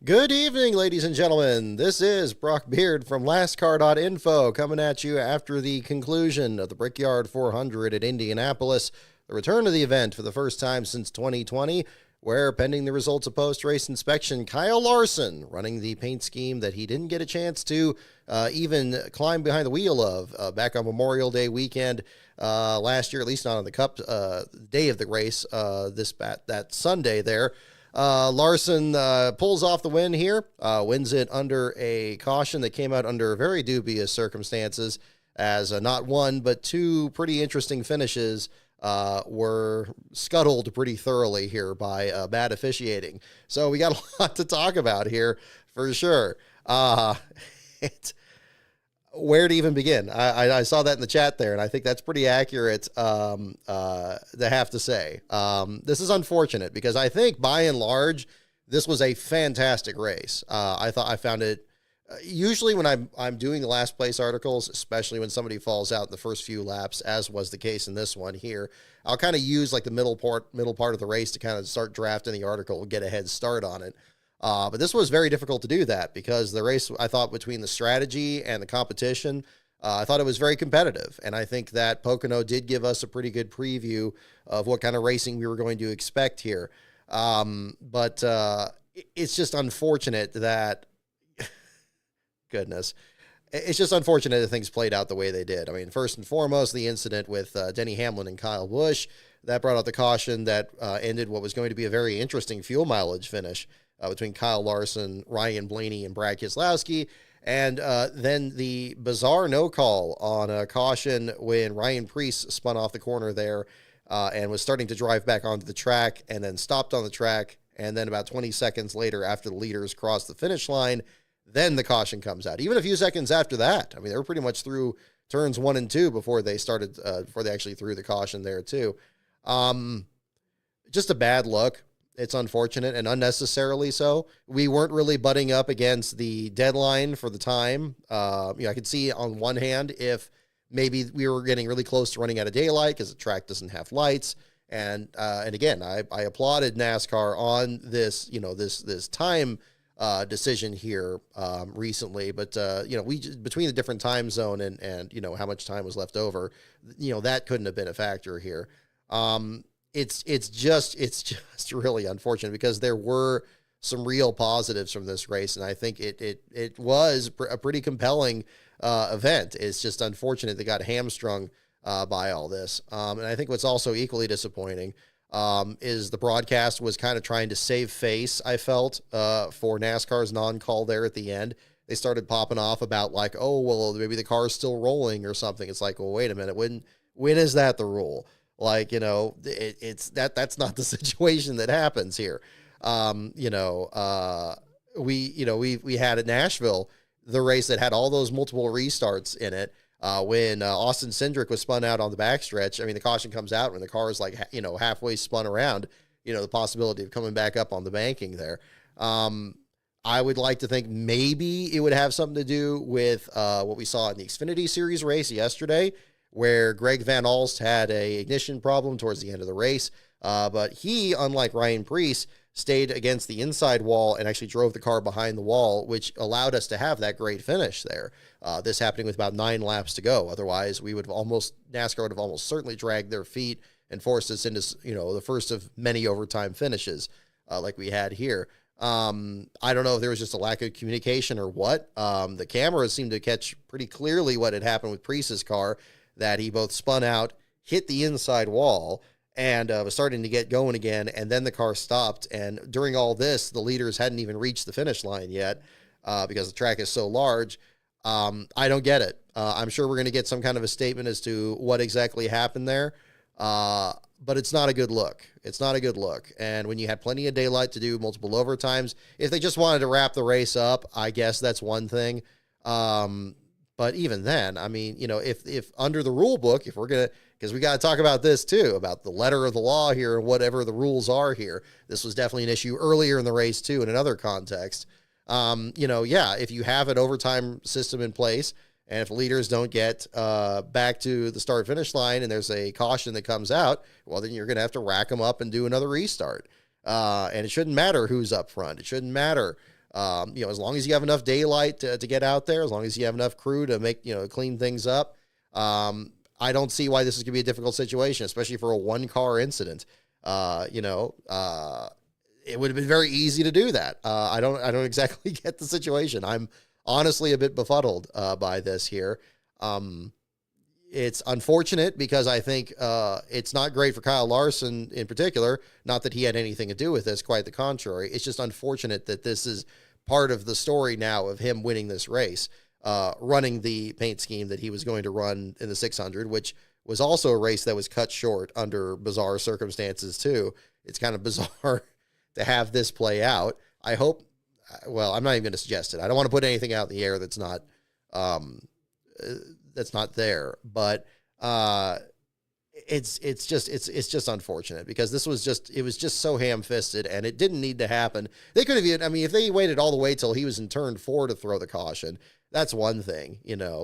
Good evening, ladies and gentlemen. This is Brock Beard from LastCar.info coming at you after the conclusion of the Brickyard 400 at Indianapolis, the return of the event for the first time since 2020, where, pending the results of post-race inspection, Kyle Larson, running the paint scheme that he didn't get a chance to even climb behind the wheel of back on Memorial Day weekend last year, at least not on the Cup day of the race, that Sunday there. Larson pulls off the win here, wins it under a caution that came out under very dubious circumstances, as not one but two pretty interesting finishes were scuttled pretty thoroughly here by bad officiating. So we got a lot to talk about here for sure. Where to even begin? I saw that in the chat there, and I think that's pretty accurate to have to say. This is unfortunate because I think, by and large, this was a fantastic race. I found it, usually when I'm doing the last place articles, especially when somebody falls out in the first few laps, as was the case in this one here, I'll kind of use like the middle part of the race to kind of start drafting the article, get a head start on it. But this was very difficult to do that because the race, I thought, between the strategy and the competition, I thought it was very competitive. And I think that Pocono did give us a pretty good preview of what kind of racing we were going to expect here. But it's just unfortunate that, goodness, it's just unfortunate that things played out the way they did. I mean, first and foremost, the incident with Denny Hamlin and Kyle Busch, that brought out the caution that ended what was going to be a very interesting fuel mileage finish between Kyle Larson, Ryan Blaney, and Brad Keselowski. And then the bizarre no call on a caution when Ryan Preece spun off the corner there and was starting to drive back onto the track and then stopped on the track. And then about 20 seconds later, after the leaders crossed the finish line, then the caution comes out. Even a few seconds after that, I mean, they were pretty much through turns 1 and 2 before they actually threw the caution there too. Just a bad look. It's unfortunate and unnecessarily so. We weren't really butting up against the deadline for the time. I could see on one hand if maybe we were getting really close to running out of daylight because the track doesn't have lights. And again, I applauded NASCAR on this, this time decision here recently. But we between the different time zone and how much time was left over, that couldn't have been a factor here. It's just really unfortunate because there were some real positives from this race, and I think it was a pretty compelling event. It's just unfortunate they got hamstrung by all this. And I think what's also equally disappointing is the broadcast was kind of trying to save face, I felt, for NASCAR's non-call there at the end. They started popping off about like, oh, well, maybe the car's still rolling or something. It's like, well, wait a minute. When is that the rule? Like, it's that's not the situation that happens here. We had at Nashville, the race that had all those multiple restarts in it. When Austin Cindric was spun out on the backstretch, I mean, the caution comes out when the car is like, halfway spun around, the possibility of coming back up on the banking there. I would like to think maybe it would have something to do with what we saw in the Xfinity Series race yesterday, where Greg Van Alst had a ignition problem towards the end of the race. But he, unlike Ryan Preece, stayed against the inside wall and actually drove the car behind the wall, which allowed us to have that great finish there. This happening with about 9 laps to go. Otherwise, NASCAR would have almost certainly dragged their feet and forced us into, the first of many overtime finishes like we had here. I don't know if there was just a lack of communication or what. The cameras seemed to catch pretty clearly what had happened with Preece's car, that he both spun out, hit the inside wall, and was starting to get going again, and then the car stopped. And during all this, the leaders hadn't even reached the finish line yet because the track is so large. I don't get it. I'm sure we're going to get some kind of a statement as to what exactly happened there, but it's not a good look. It's not a good look. And when you had plenty of daylight to do multiple overtimes, if they just wanted to wrap the race up, I guess that's one thing. But even then, I mean, if under the rule book, if we're going to, because we got to talk about this too, about the letter of the law here and whatever the rules are here. This was definitely an issue earlier in the race too, in another context. If you have an overtime system in place and if leaders don't get back to the start finish line and there's a caution that comes out, well, then you're going to have to rack them up and do another restart. And it shouldn't matter who's up front. It shouldn't matter As long as you have enough daylight to get out there, as long as you have enough crew to make, clean things up, I don't see why this is going to be a difficult situation, especially for a one-car incident. It would have been very easy to do that. I don't exactly get the situation. I'm honestly a bit befuddled by this here. It's unfortunate because I think it's not great for Kyle Larson in particular. Not that he had anything to do with this, quite the contrary. It's just unfortunate that this is part of the story now of him winning this race, running the paint scheme that he was going to run in the 600, which was also a race that was cut short under bizarre circumstances too. It's kind of bizarre to have this play out. I hope, well, I'm not even going to suggest it. I don't want to put anything out in the air that's not there, but it's just unfortunate because it was just so ham-fisted and it didn't need to happen. They could have even, I mean, if they waited all the way till he was in turn 4 to throw the caution, that's one thing,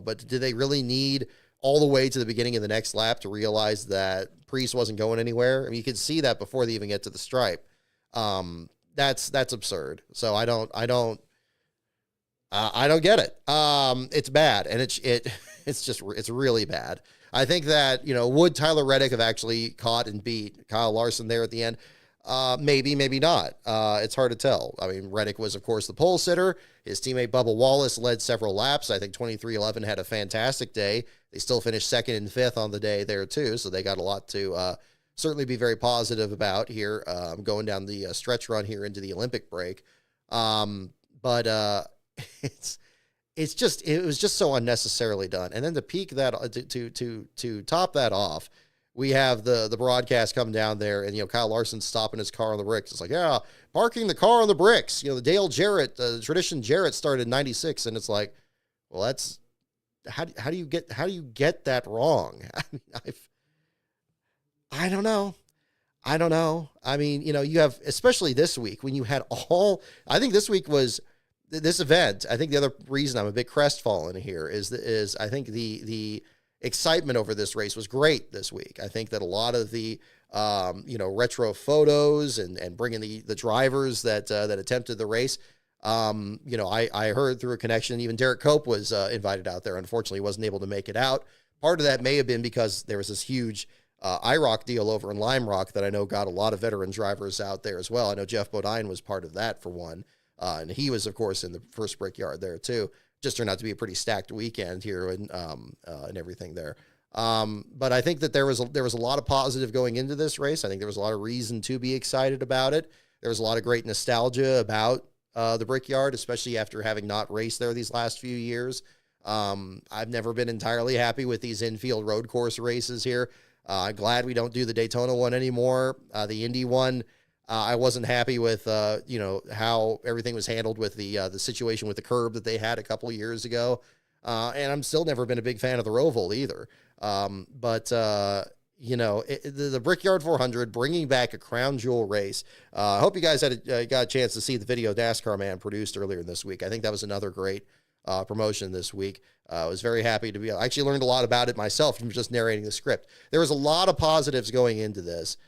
but did they really need all the way to the beginning of the next lap to realize that Priest wasn't going anywhere? I mean, you could see that before they even get to the stripe. That's absurd. So I don't get it. It's bad. And it's really bad. I think that, would Tyler Reddick have actually caught and beat Kyle Larson there at the end? Maybe not. It's hard to tell. I mean, Reddick was, of course, the pole sitter. His teammate Bubba Wallace led several laps. I think 2311 had a fantastic day. They still finished 2nd and 5th on the day there, too. So they got a lot to certainly be very positive about here, going down the stretch run here into the Olympic break. But it was just so unnecessarily done. And then to peak that, to top that off, we have the broadcast come down there and, Kyle Larson stopping his car on the bricks. It's like, yeah, parking the car on the bricks. The Dale Jarrett, the tradition Jarrett started in 96. And it's like, well, that's, how do you get that wrong? I mean, I don't know. I mean, you have, especially this week when you had I think this week was this event. I think the other reason I'm a bit crestfallen here is I think the excitement over this race was great this week. I think that a lot of the, retro photos and bringing the drivers that attempted the race. I heard through a connection, even Derek Cope was invited out there. Unfortunately, he wasn't able to make it out. Part of that may have been because there was this huge IROC deal over in Lime Rock that I know got a lot of veteran drivers out there as well. I know Jeff Bodine was part of that for one. And he was, of course, in the first Brickyard there too. Just turned out to be a pretty stacked weekend here and everything there. But I think that there was a lot of positive going into this race. I think there was a lot of reason to be excited about it. There was a lot of great nostalgia about the Brickyard, especially after having not raced there these last few years. I've never been entirely happy with these infield road course races here. I'm glad we don't do the Daytona one anymore. The Indy one, I wasn't happy with, how everything was handled with the situation with the curb that they had a couple of years ago. And I'm still never been a big fan of the Roval either. The Brickyard 400 bringing back a crown jewel race. I hope you guys got a chance to see the video NASCAR Man produced earlier this week. I think that was another great promotion this week. I was very happy to I actually learned a lot about it myself from just narrating the script. There was a lot of positives going into this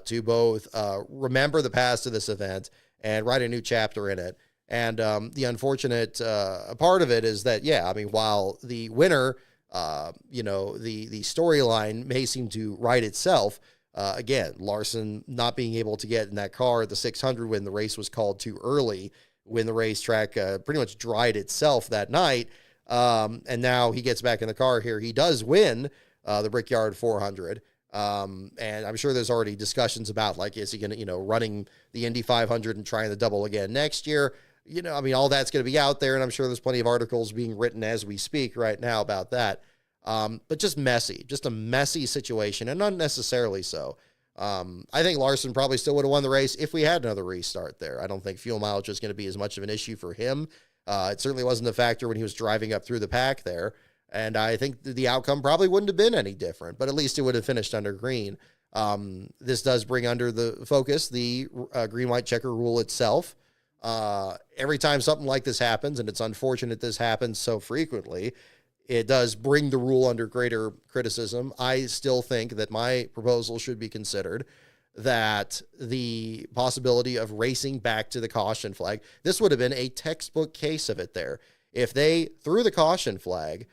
to both remember the past of this event and write a new chapter in it. And the unfortunate part of it is that, while the winner, the storyline may seem to write itself, again, Larson not being able to get in that car at the 600 when the race was called too early, when the racetrack pretty much dried itself that night. And now he gets back in the car here. He does win the Brickyard 400. And I'm sure there's already discussions about, like, is he going to, running the Indy 500 and trying the double again next year? All that's going to be out there, and I'm sure there's plenty of articles being written as we speak right now about that. But just a messy situation, and unnecessarily so. I think Larson probably still would have won the race if we had another restart there. I don't think fuel mileage is going to be as much of an issue for him. It certainly wasn't a factor when he was driving up through the pack there. And I think the outcome probably wouldn't have been any different, but at least it would have finished under green. This does bring under the focus the green-white checker rule itself. Every time something like this happens, and it's unfortunate this happens so frequently, it does bring the rule under greater criticism. I still think that my proposal should be considered. that the possibility of racing back to the caution flag, this would have been a textbook case of it there. If they threw the caution flag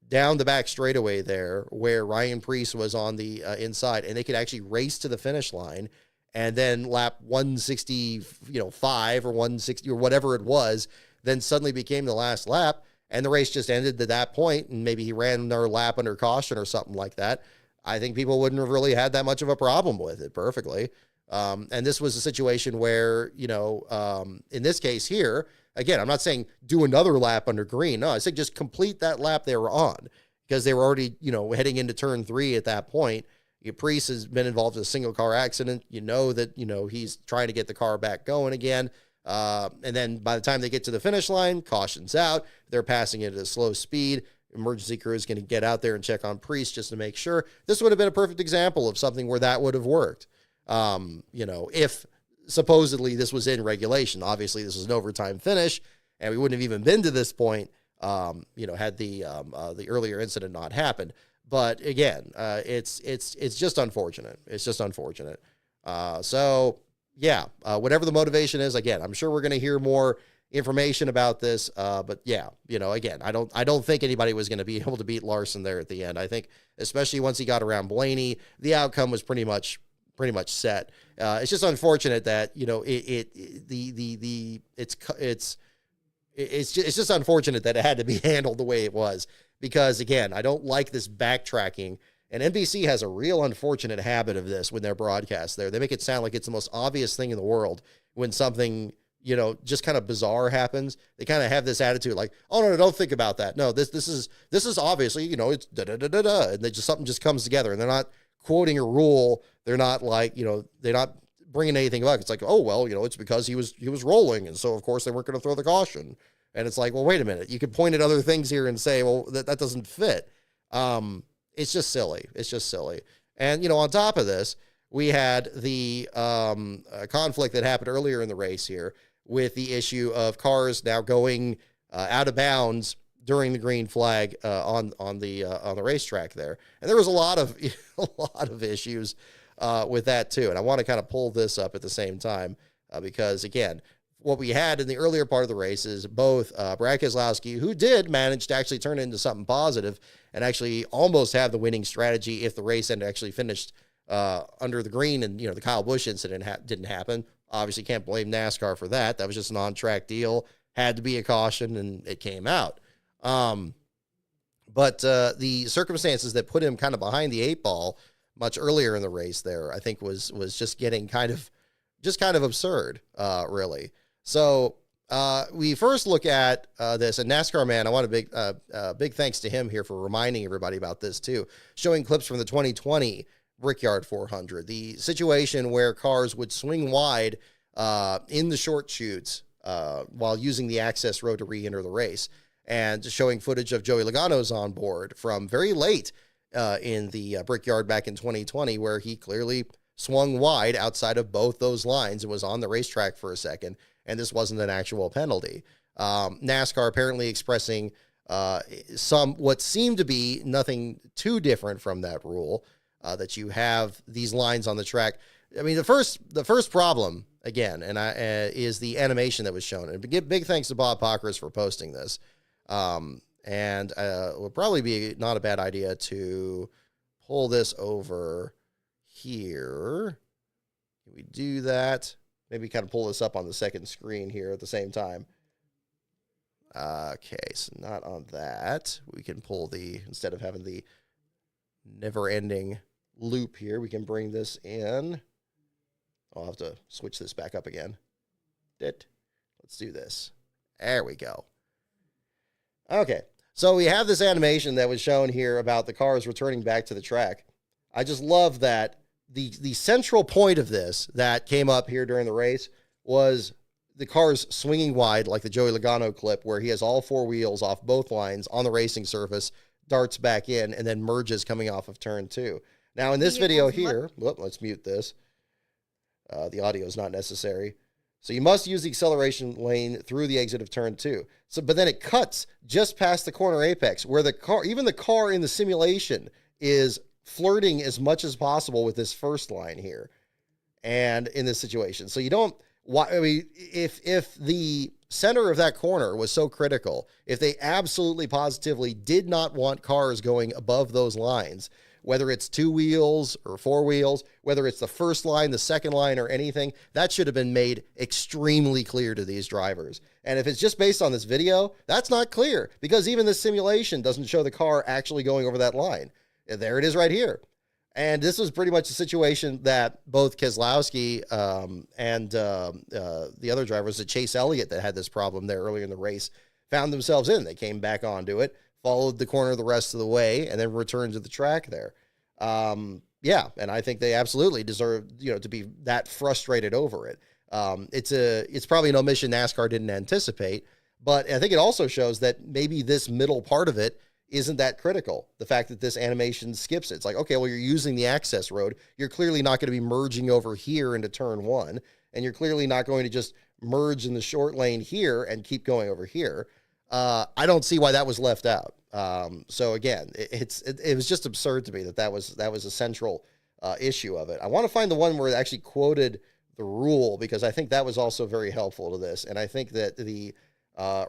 down the back straightaway there where Ryan Preece was on the inside, and they could actually race to the finish line, and then lap 165 or 160 or whatever it was, then suddenly became the last lap, and the race just ended at that point, and maybe he ran another lap under caution or something like that, I think people wouldn't have really had that much of a problem with it perfectly. And this was a situation where, in this case here, again, I'm not saying do another lap under green. No, I say just complete that lap they were on, because they were already, heading into turn 3 at that point. Preece has been involved in a single car accident. That, he's trying to get the car back going again. And then by the time they get to the finish line, caution's out. They're passing it at a slow speed. Emergency crew is going to get out there and check on Preece just to make sure. This would have been a perfect example of something where that would have worked. If supposedly this was in regulation. Obviously, this was an overtime finish, and we wouldn't have even been to this point, had the earlier incident not happened. But again, it's just unfortunate. It's just unfortunate. Whatever the motivation is, again, I'm sure we're going to hear more information about this. But yeah, again, I don't think anybody was going to be able to beat Larson there at the end. I think, especially once he got around Blaney, the outcome was pretty much set. It's just unfortunate that, it's just unfortunate that it had to be handled the way it was, because again, I don't like this backtracking, and NBC has a real unfortunate habit of this when they're broadcast there. They make it sound like it's the most obvious thing in the world when something, just kind of bizarre happens. They kind of have this attitude like, oh no, don't think about that. No, this is obviously, it's da-da-da-da-da, and something just comes together, and they're not quoting a rule. They're not like, they're not bringing anything back. It's like, oh, well, it's because he was rolling, and so of course they weren't going to throw the caution. And it's like, well, wait a minute. You could point at other things here and say, well, that doesn't fit. It's just silly. It's just silly. And, on top of this, we had the conflict that happened earlier in the race here with the issue of cars now going out of bounds during the green flag on the racetrack there. And there was a lot of issues with that too. And I want to kind of pull this up at the same time because, again, what we had in the earlier part of the race is both Brad Keselowski, who did manage to actually turn it into something positive and actually almost have the winning strategy if the race had actually finished under the green, and the Kyle Busch incident didn't happen. Obviously can't blame NASCAR for that. That was just an on-track deal. Had to be a caution, and it came out. But the circumstances that put him kind of behind the 8-ball much earlier in the race there, I think was just getting kind of absurd, really. So we first look at this, and NASCAR Man, I want a big thanks to him here for reminding everybody about this too, showing clips from the 2020 Brickyard 400, the situation where cars would swing wide in the short chutes while using the access road to re-enter the race, and showing footage of Joey Logano's on board from very late in the Brickyard back in 2020, where he clearly swung wide outside of both those lines and was on the racetrack for a second, and this wasn't an actual penalty. NASCAR apparently expressing what seemed to be nothing too different from that rule, that you have these lines on the track. I mean, the first problem, again, is the animation that was shown. And big thanks to Bob Pockris for posting this. And it would probably be not a bad idea to pull this over here. Can we do that? Maybe kind of pull this up on the second screen here at the same time. Okay, so not on that. We can pull instead of having the never-ending loop here, we can bring this in. I'll have to switch this back up again. Let's do this. There we go. Okay, so we have this animation that was shown here about the cars returning back to the track. I just love that the central point of this that came up here during the race was the cars swinging wide, like the Joey Logano clip, where he has all four wheels off both lines on the racing surface, darts back in, and then merges coming off of turn 2. Now, in this video here, let's mute this. The audio is not necessary. So you must use the acceleration lane through the exit of turn 2. But then it cuts just past the corner apex, where even the car in the simulation is flirting as much as possible with this first line here. and in this situation. So you don't, why, I mean, if the center of that corner was so critical, if they absolutely positively did not want cars going above those lines, whether it's 2 wheels or 4 wheels, whether it's the first line, the second line, or anything, that should have been made extremely clear to these drivers. And if it's just based on this video, that's not clear, because even the simulation doesn't show the car actually going over that line. There it is right here. And this was pretty much a situation that both Keselowski and the other drivers, the Chase Elliott that had this problem there earlier in the race, found themselves in. They came back onto it, followed the corner the rest of the way, and then returned to the track there. Yeah, and I think they absolutely deserve, to be that frustrated over it. It's probably an omission NASCAR didn't anticipate, but I think it also shows that maybe this middle part of it isn't that critical. The fact that this animation skips it. It's like, okay, well, you're using the access road. You're clearly not going to be merging over here into turn 1, and you're clearly not going to just merge in the short lane here and keep going over here. I don't see why that was left out. So again, it was just absurd to me that was a central issue of it. I want to find the one where it actually quoted the rule, because I think that was also very helpful to this. And I think that the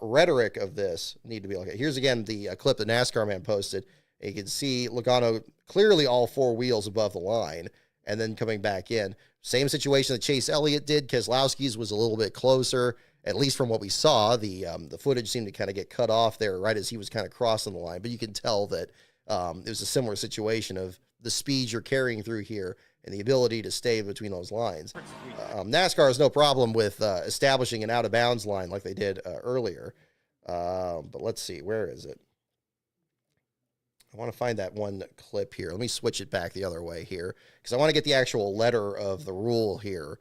rhetoric of this need to be like, here's again the clip that NASCAR Man posted. And you can see Logano clearly all 4 wheels above the line and then coming back in. Same situation that Chase Elliott did. Keselowski's was a little bit closer, at least from what we saw. The footage seemed to kind of get cut off there right as he was kind of crossing the line, but you can tell that it was a similar situation of the speed you're carrying through here and the ability to stay between those lines. NASCAR has no problem with establishing an out-of-bounds line like they did earlier. But let's see, where is it? I want to find that one clip here. Let me switch it back the other way here, because I want to get the actual letter of the rule here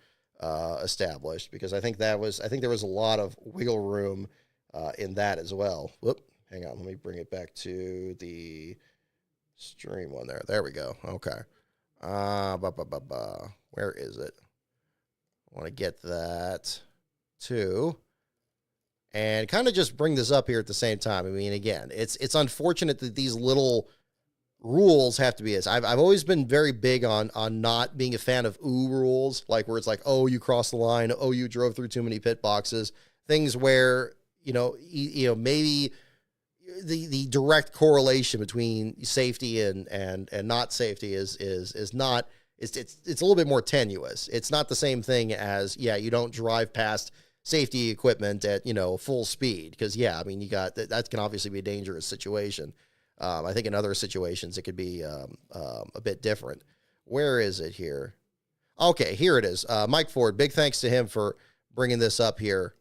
established, because I think there was a lot of wiggle room in that as well. Whoop, hang on, let me bring it back to the stream one there. There we go. Okay. Where is it? I want to get that too, and kind of just bring this up here at the same time. I mean, again, it's unfortunate that these little rules have to be as I've always been very big on not being a fan of rules, like where it's like, oh, you crossed the line, oh, you drove through too many pit boxes, things where maybe the direct correlation between safety and not safety is not. It's a little bit more tenuous. It's not the same thing as, you don't drive past safety equipment at, full speed, because, I mean, that can obviously be a dangerous situation. I think in other situations it could be a bit different. Where is it here? Okay, here it is. Mike Ford, big thanks to him for bringing this up here.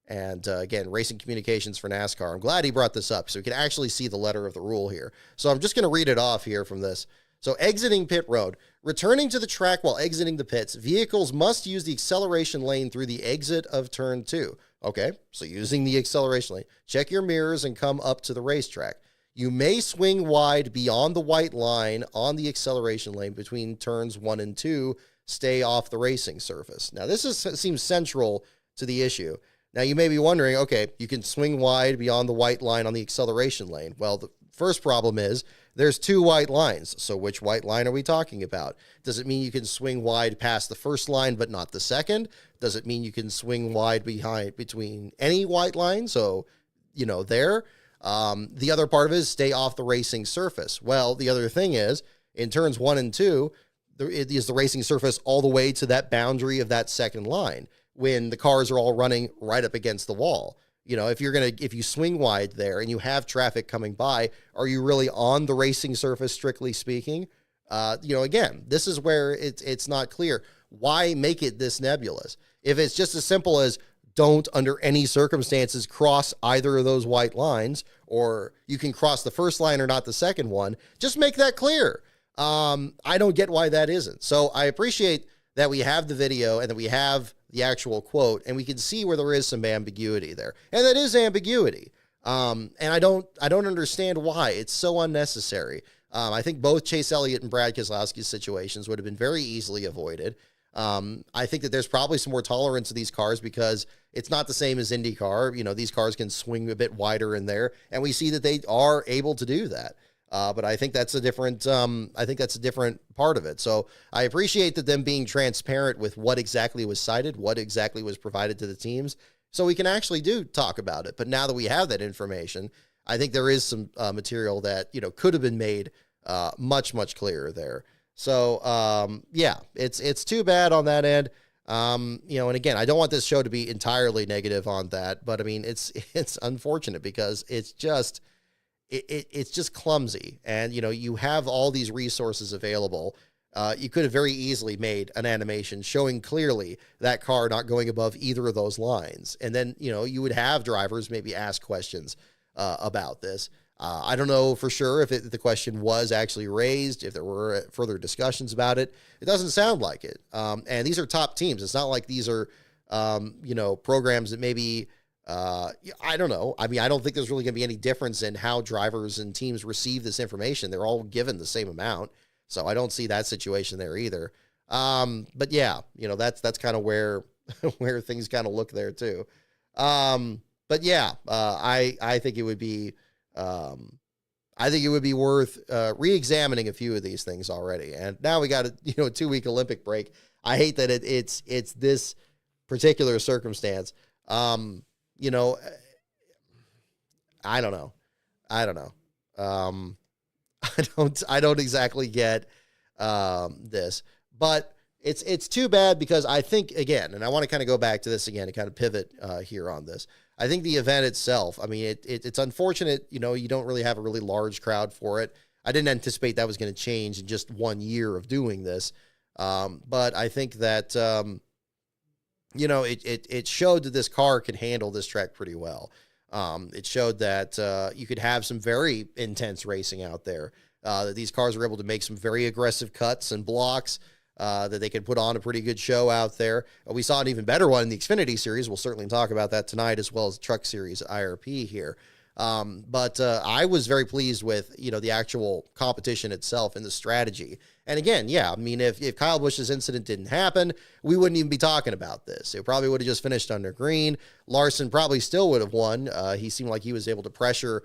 And again, Racing Communications for NASCAR. I'm glad he brought this up so we can actually see the letter of the rule here. So I'm just going to read it off here from this. So exiting pit road, returning to the track while exiting the pits, vehicles must use the acceleration lane through the exit of turn 2. Okay, so using the acceleration lane. Check your mirrors and come up to the racetrack. You may swing wide beyond the white line on the acceleration lane between turns 1 and 2. Stay off the racing surface. Now, seems central to the issue. Now, you may be wondering, okay, you can swing wide beyond the white line on the acceleration lane. Well, the first problem is there's 2 white lines. So which white line are we talking about? Does it mean you can swing wide past the first line but not the second? Does it mean you can swing wide between any white line? So, there. The other part of it is stay off the racing surface. Well, the other thing is, in turns 1 and 2, is the racing surface all the way to that boundary of that second line when the cars are all running right up against the wall. If you swing wide there and you have traffic coming by, are you really on the racing surface, strictly speaking? Again, this is where it's not clear. Why make it this nebulous? If it's just as simple as don't under any circumstances cross either of those white lines, or you can cross the first line or not the second one, just make that clear. I don't get why that isn't. So I appreciate that we have the video and that we have the actual quote, and we can see where there is some ambiguity there. And that is ambiguity. And I don't understand why. It's so unnecessary. I think both Chase Elliott and Brad Keselowski's situations would have been very easily avoided. I think that there's probably some more tolerance of these cars because it's not the same as IndyCar. These cars can swing a bit wider in there, and we see that they are able to do that. But I think that's a different, part of it. So I appreciate that them being transparent with what exactly was cited, what exactly was provided to the teams, so we can actually do talk about it. But now that we have that information, I think there is some material that, could have been made much, much clearer there. So, yeah, it's too bad on that end. And again, I don't want this show to be entirely negative on that, but I mean, it's unfortunate because it's just clumsy. And, you have all these resources available. You could have very easily made an animation showing clearly that car not going above either of those lines. And then, you would have drivers maybe ask questions about this. I don't know for sure if the question was actually raised, if there were further discussions about it. It doesn't sound like it. And these are top teams. It's not like these are, programs that maybe, I don't know. I mean, I don't think there's really going to be any difference in how drivers and teams receive this information. They're all given the same amount. So I don't see that situation there either. But yeah, that's kind of where, where things kind of look there too. But yeah, I think it would be, worth re-examining a few of these things already. And now we got a 2-week Olympic break. I hate that it's this particular circumstance. I don't know. I don't exactly get this, but it's too bad because I think, again, and I want to kind of go back to this again and kind of pivot here on this. I think the event itself, I mean, it's unfortunate, you don't really have a really large crowd for it. I didn't anticipate that was going to change in just 1 year of doing this. But I think that, it showed that this car could handle this track pretty well. It showed that you could have some very intense racing out there, that these cars were able to make some very aggressive cuts and blocks, that they could put on a pretty good show out there. We saw an even better one in the Xfinity Series. We'll certainly talk about that tonight, as well as the Truck Series IRP here. But I was very pleased with, the actual competition itself and the strategy. And again, yeah, I mean, if Kyle Busch's incident didn't happen, we wouldn't even be talking about this. It probably would have just finished under green. Larson probably still would have won. He seemed like he was able to pressure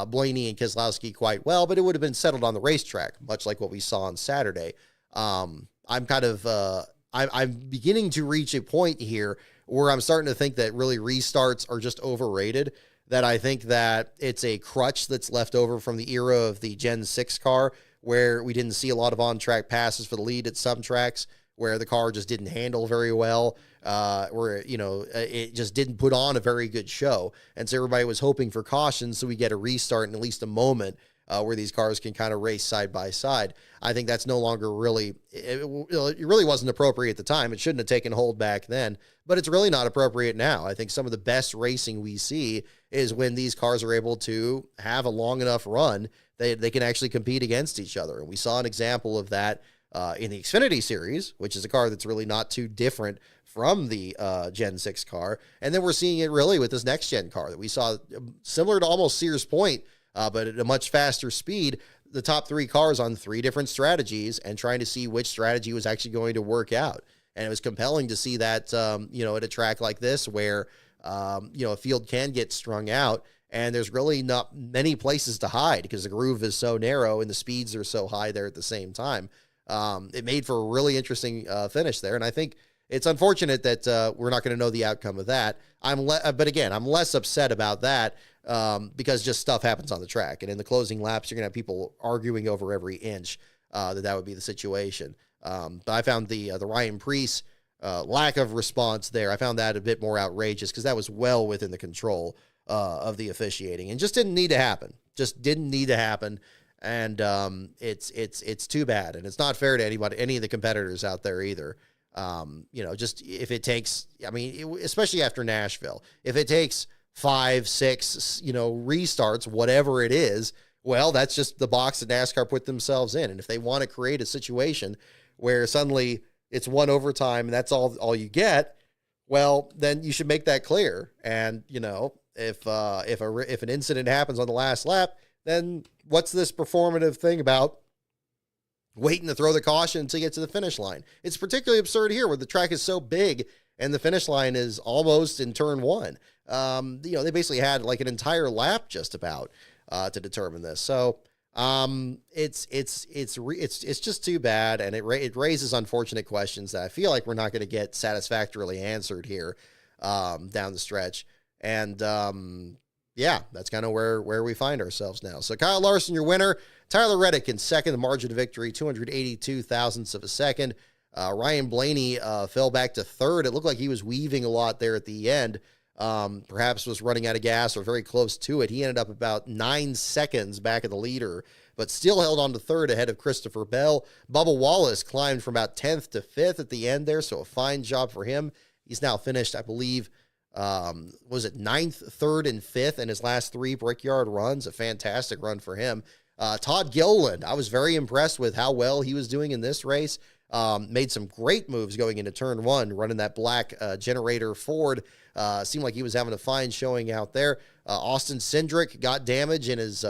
Blaney and Keselowski quite well, but it would have been settled on the racetrack, much like what we saw on Saturday. I'm kind of, I'm beginning to reach a point here where I'm starting to think that really restarts are just overrated, that I think that it's a crutch that's left over from the era of the Gen 6 car, where we didn't see a lot of on-track passes for the lead at some tracks, where the car just didn't handle very well, where, it just didn't put on a very good show. And so everybody was hoping for caution so we get a restart in at least a moment, where these cars can kind of race side by side. I think that's no longer really, it really wasn't appropriate at the time. It shouldn't have taken hold back then, but it's really not appropriate now. I think some of the best racing we see is when these cars are able to have a long enough run that they can actually compete against each other. And we saw an example of that in the Xfinity Series, which is a car that's really not too different from the Gen 6 car. And then we're seeing it really with this next gen car that we saw, similar to almost Sears Point, but at a much faster speed, the top 3 cars on 3 different strategies and trying to see which strategy was actually going to work out. And it was compelling to see that, at a track like this where, a field can get strung out and there's really not many places to hide because the groove is so narrow and the speeds are so high there at the same time. It made for a really interesting finish there. And I think it's unfortunate that we're not going to know the outcome of that. But again, I'm less upset about that because just stuff happens on the track. And in the closing laps, you're going to have people arguing over every inch that would be the situation. But I found the Ryan Preece lack of response there, I found that a bit more outrageous because that was well within the control of the officiating and just didn't need to happen. And it's too bad. And it's not fair to any of the competitors out there either. Just if it takes, especially after Nashville, if it takes 5, 6, restarts, whatever it is, well, that's just the box that NASCAR put themselves in. And if they want to create a situation where suddenly it's one overtime and that's all you get, well, then you should make that clear. And, if an incident happens on the last lap, then what's this performative thing about waiting to throw the caution until you get to the finish line? It's particularly absurd here where the track is so big and the finish line is almost in turn 1. They basically had like an entire lap just about to determine this. So It's just too bad, and it raises unfortunate questions that I feel like we're not going to get satisfactorily answered here, down the stretch. And yeah, that's kind of where we find ourselves now. So Kyle Larson, your winner. Tyler Reddick in second, the margin of victory, 282 thousandths of a second. Ryan Blaney fell back to third. It looked like he was weaving a lot there at the end. Perhaps was running out of gas or very close to it. He ended up about 9 seconds back of the leader, but still held on to third ahead of Christopher Bell. Bubba Wallace climbed from about 10th to 5th at the end there, so a fine job for him. He's now finished, I believe, was it 9th, 3rd, and 5th in his last 3 Brickyard runs. A fantastic run for him. Todd Gilliland, I was very impressed with how well he was doing in this race. Made some great moves going into turn 1, running that black generator Ford. Seemed like he was having a fine showing out there. Austin Cindric got damage in his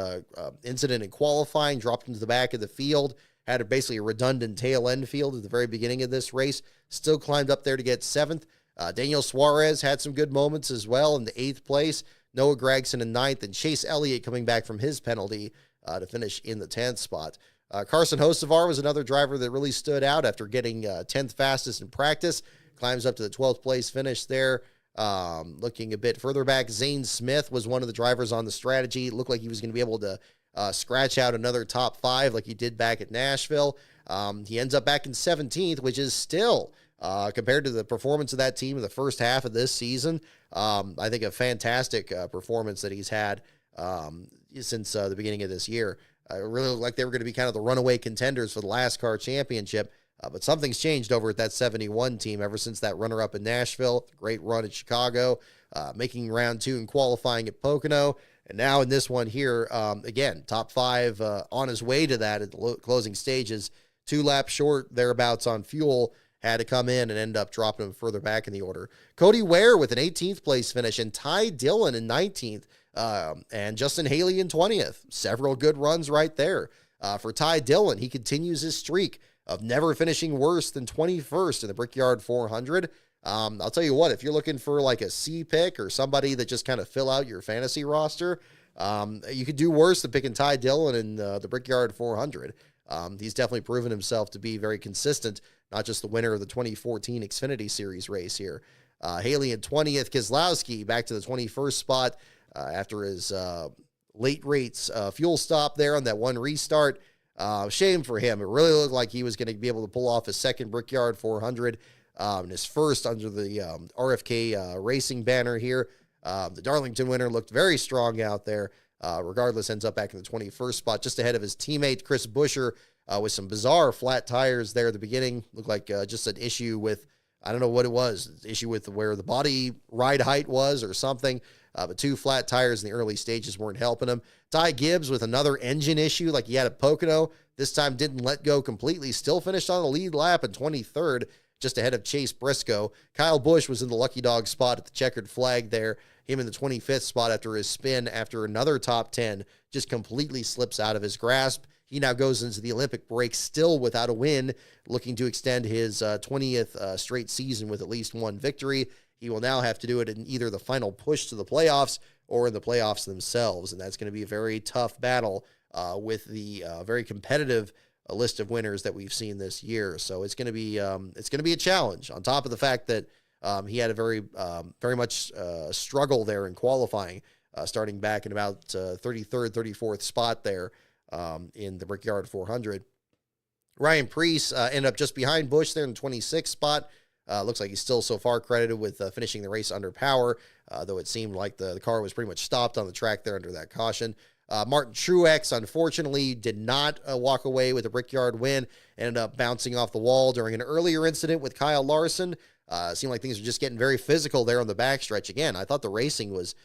incident in qualifying, dropped into the back of the field, had basically a redundant tail end field at the very beginning of this race, still climbed up there to get 7th. Daniel Suarez had some good moments as well in the 8th place. Noah Gragson in 9th, and Chase Elliott coming back from his penalty to finish in the 10th spot. Carson Hocevar was another driver that really stood out after getting 10th fastest in practice. Climbs up to the 12th place finish there. Looking a bit further back, Zane Smith was one of the drivers on the strategy. It looked like he was going to be able to scratch out another top 5 like he did back at Nashville. He ends up back in 17th, which is still, compared to the performance of that team in the first half of this season, I think a fantastic performance that he's had since the beginning of this year. It really looked like they were going to be kind of the runaway contenders for the last car championship, but something's changed over at that 71 team ever since that runner-up in Nashville, great run at Chicago, making round 2 and qualifying at Pocono, and now in this one here, again, top 5 on his way to that at the closing stages, 2 laps short thereabouts on fuel, had to come in and end up dropping him further back in the order. Cody Ware with an 18th place finish, and Ty Dillon in 19th. And Justin Haley in 20th. Several good runs right there. For Ty Dillon, he continues his streak of never finishing worse than 21st in the Brickyard 400. I'll tell you what, if you're looking for like a C pick or somebody that just kind of fill out your fantasy roster, you could do worse than picking Ty Dillon in the Brickyard 400. He's definitely proven himself to be very consistent, not just the winner of the 2014 Xfinity Series race here. Haley in 20th, Keselowski back to the 21st spot. After his late rates fuel stop there on that one restart. Shame for him. It really looked like he was going to be able to pull off his second Brickyard 400 and his first under the RFK Racing banner here. The Darlington winner looked very strong out there. Regardless, ends up back in the 21st spot, just ahead of his teammate Chris Buescher with some bizarre flat tires there at the beginning. Looked like just an issue with, I don't know what it was, issue with where the body ride height was or something. But 2 flat tires in the early stages weren't helping him. Ty Gibbs with another engine issue like he had at Pocono. This time didn't let go completely. Still finished on the lead lap in 23rd, just ahead of Chase Briscoe. Kyle Busch was in the lucky dog spot at the checkered flag there. Him in the 25th spot after his spin after another top 10 just completely slips out of his grasp. He now goes into the Olympic break still without a win, looking to extend his 20th straight season with at least one victory. He will now have to do it in either the final push to the playoffs or in the playoffs themselves, and that's going to be a very tough battle with the very competitive list of winners that we've seen this year. So it's going to be a challenge. On top of the fact that he had a very much struggle there in qualifying, starting back in about 33rd, 34th spot there in the Brickyard 400. Ryan Preece ended up just behind Busch there in the 26th spot. Looks like he's still so far credited with finishing the race under power, though it seemed like the car was pretty much stopped on the track there under that caution. Martin Truex, unfortunately, did not walk away with a Brickyard win, ended up bouncing off the wall during an earlier incident with Kyle Larson. Seemed like things were just getting very physical there on the backstretch. Again, I thought the racing was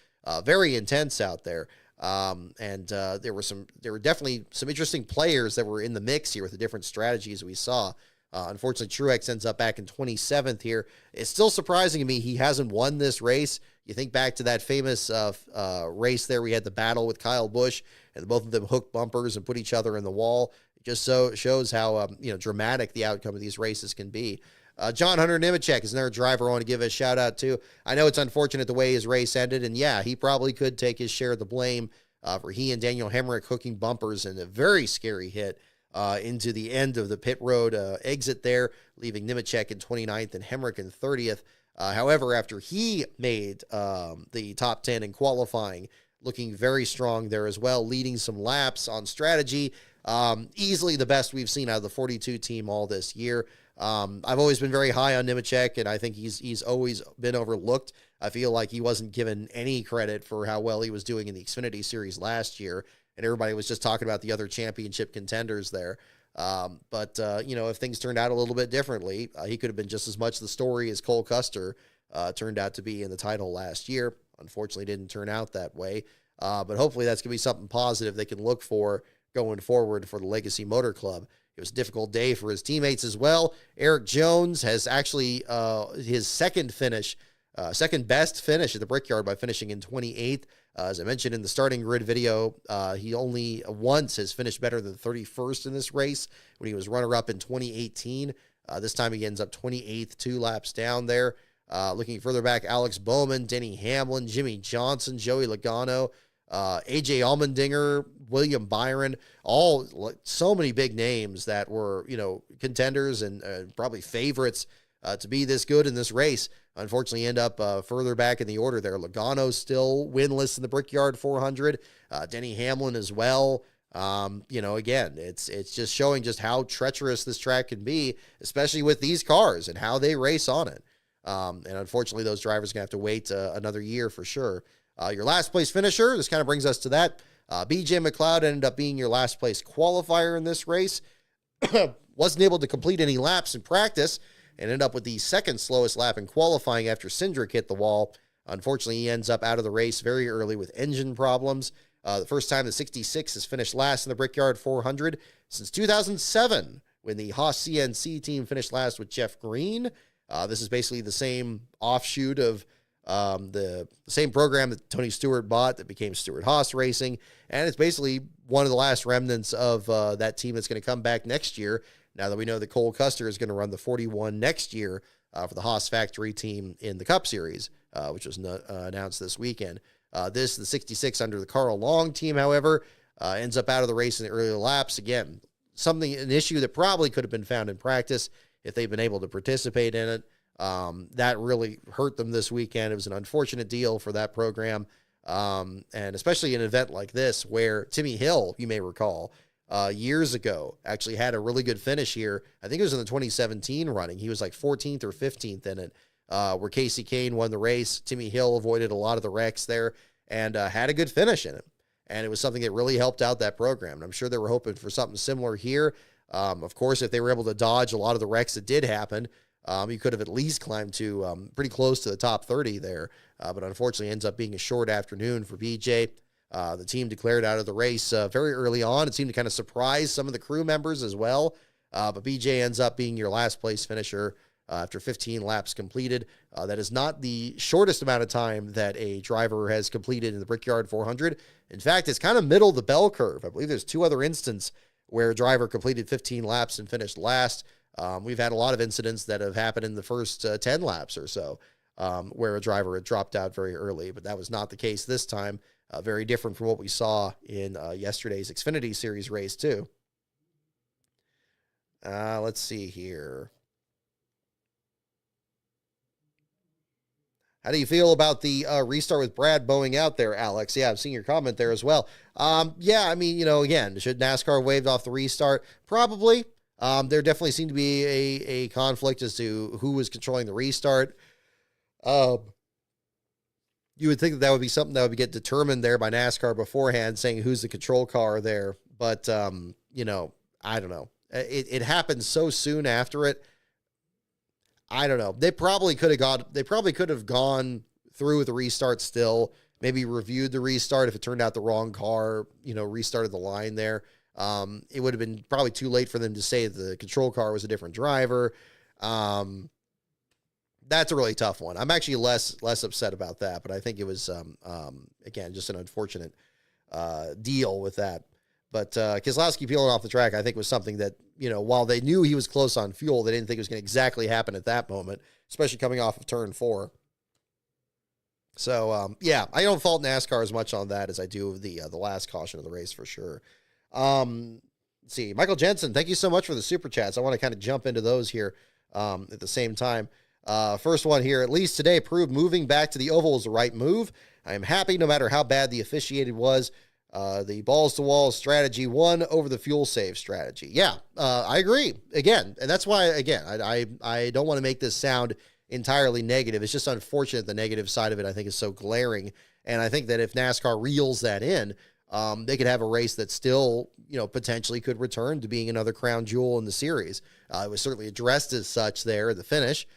very intense out there. And there were definitely some interesting players that were in the mix here with the different strategies we saw. Unfortunately, Truex ends up back in 27th here. It's still surprising to me he hasn't won this race. You think back to that famous race there. We had the battle with Kyle Busch, and both of them hooked bumpers and put each other in the wall. It just shows how dramatic the outcome of these races can be. John Hunter Nemechek is another driver I want to give a shout out to. I know it's unfortunate the way his race ended, and yeah, he probably could take his share of the blame for he and Daniel Hemrick hooking bumpers and a very scary hit into the end of the pit road exit there, leaving Nemechek in 29th and Hemrick in 30th. However, after he made the top 10 in qualifying, looking very strong there as well, leading some laps on strategy. Easily the best we've seen out of the 42 team all this year. I've always been very high on Nemechek, and I think he's always been overlooked. I feel like he wasn't given any credit for how well he was doing in the Xfinity Series last year, and everybody was just talking about the other championship contenders there. But if things turned out a little bit differently, he could have been just as much the story as Cole Custer turned out to be in the title last year. Unfortunately, didn't turn out that way. But hopefully that's going to be something positive they can look for going forward for the Legacy Motor Club. It was a difficult day for his teammates as well. Eric Jones has actually his second best finish at the Brickyard by finishing in 28th. As I mentioned in the starting grid video, he only once has finished better than 31st in this race when he was runner-up in 2018. This time he ends up 28th, 2 laps down there. Looking further back, Alex Bowman, Denny Hamlin, Jimmy Johnson, Joey Logano, AJ Allmendinger, William Byron, all so many big names that were, contenders and probably favorites to be this good in this race. Unfortunately, end up further back in the order there. Logano still winless in the Brickyard 400. Denny Hamlin as well. Again, it's just showing just how treacherous this track can be, especially with these cars and how they race on it. And unfortunately, those drivers are going to have to wait another year for sure. Your last place finisher, this kind of brings us to that. BJ McLeod ended up being your last place qualifier in this race. Wasn't able to complete any laps in practice and ended up with the second slowest lap in qualifying after Cindric hit the wall. Unfortunately, he ends up out of the race very early with engine problems. The first time the 66 has finished last in the Brickyard 400 since 2007, when the Haas CNC team finished last with Jeff Green. This is basically the same offshoot of the same program that Tony Stewart bought that became Stewart Haas Racing, and it's basically one of the last remnants of that team that's going to come back next year, now that we know that Cole Custer is going to run the 41 next year for the Haas factory team in the Cup Series, which was announced this weekend. The 66 under the Carl Long team, however, ends up out of the race in the early laps. Again, an issue that probably could have been found in practice if they've been able to participate in it. That really hurt them this weekend. It was an unfortunate deal for that program. And especially an event like this where Timmy Hill, you may recall, years ago actually had a really good finish here. I think it was in the 2017 running. He was like 14th or 15th in it, where Casey Kane won the race. Timmy Hill avoided a lot of the wrecks there and had a good finish in it. And it was something that really helped out that program. And I'm sure they were hoping for something similar here. Of course, if they were able to dodge a lot of the wrecks that did happen, you could have at least climbed to pretty close to the top 30 there. But unfortunately ends up being a short afternoon for BJ. The team declared out of the race very early on. It seemed to kind of surprise some of the crew members as well. But BJ ends up being your last place finisher after 15 laps completed. That is not the shortest amount of time that a driver has completed in the Brickyard 400. In fact, it's kind of middle of the bell curve. I believe there's 2 other instances where a driver completed 15 laps and finished last. We've had a lot of incidents that have happened in the first 10 laps or so, where a driver had dropped out very early, but that was not the case this time. Very different from what we saw in yesterday's Xfinity Series race too. Let's see here. How do you feel about the restart with Brad Boeing out there, Alex? Yeah, I've seen your comment there as well. Again, should NASCAR wave off the restart? Probably. There definitely seemed to be a conflict as to who was controlling the restart. You would think that would be something that would get determined there by NASCAR beforehand, saying who's the control car there. But, I don't know. It happened so soon after it. I don't know. They probably could have gone through with the restart still, maybe reviewed the restart if it turned out the wrong car, restarted the line there. It would have been probably too late for them to say that the control car was a different driver. That's a really tough one. I'm actually less upset about that, but I think it was, again, just an unfortunate deal with that. But Keselowski peeling off the track, I think, was something that, while they knew he was close on fuel, they didn't think it was going to exactly happen at that moment, especially coming off of turn 4. So, yeah, I don't fault NASCAR as much on that as I do the last caution of the race for sure. Let's see, Michael Jensen, thank you so much for the super chats. I want to kind of jump into those here at the same time. First one here, at least today proved moving back to the oval is the right move. I am happy no matter how bad the officiated was. The balls-to-wall strategy won over the fuel save strategy. Yeah, I agree. Again, and that's why, again, I don't want to make this sound entirely negative. It's just unfortunate the negative side of it, I think, is so glaring. And I think that if NASCAR reels that in, they could have a race that still, potentially could return to being another crown jewel in the series. It was certainly addressed as such there at the finish,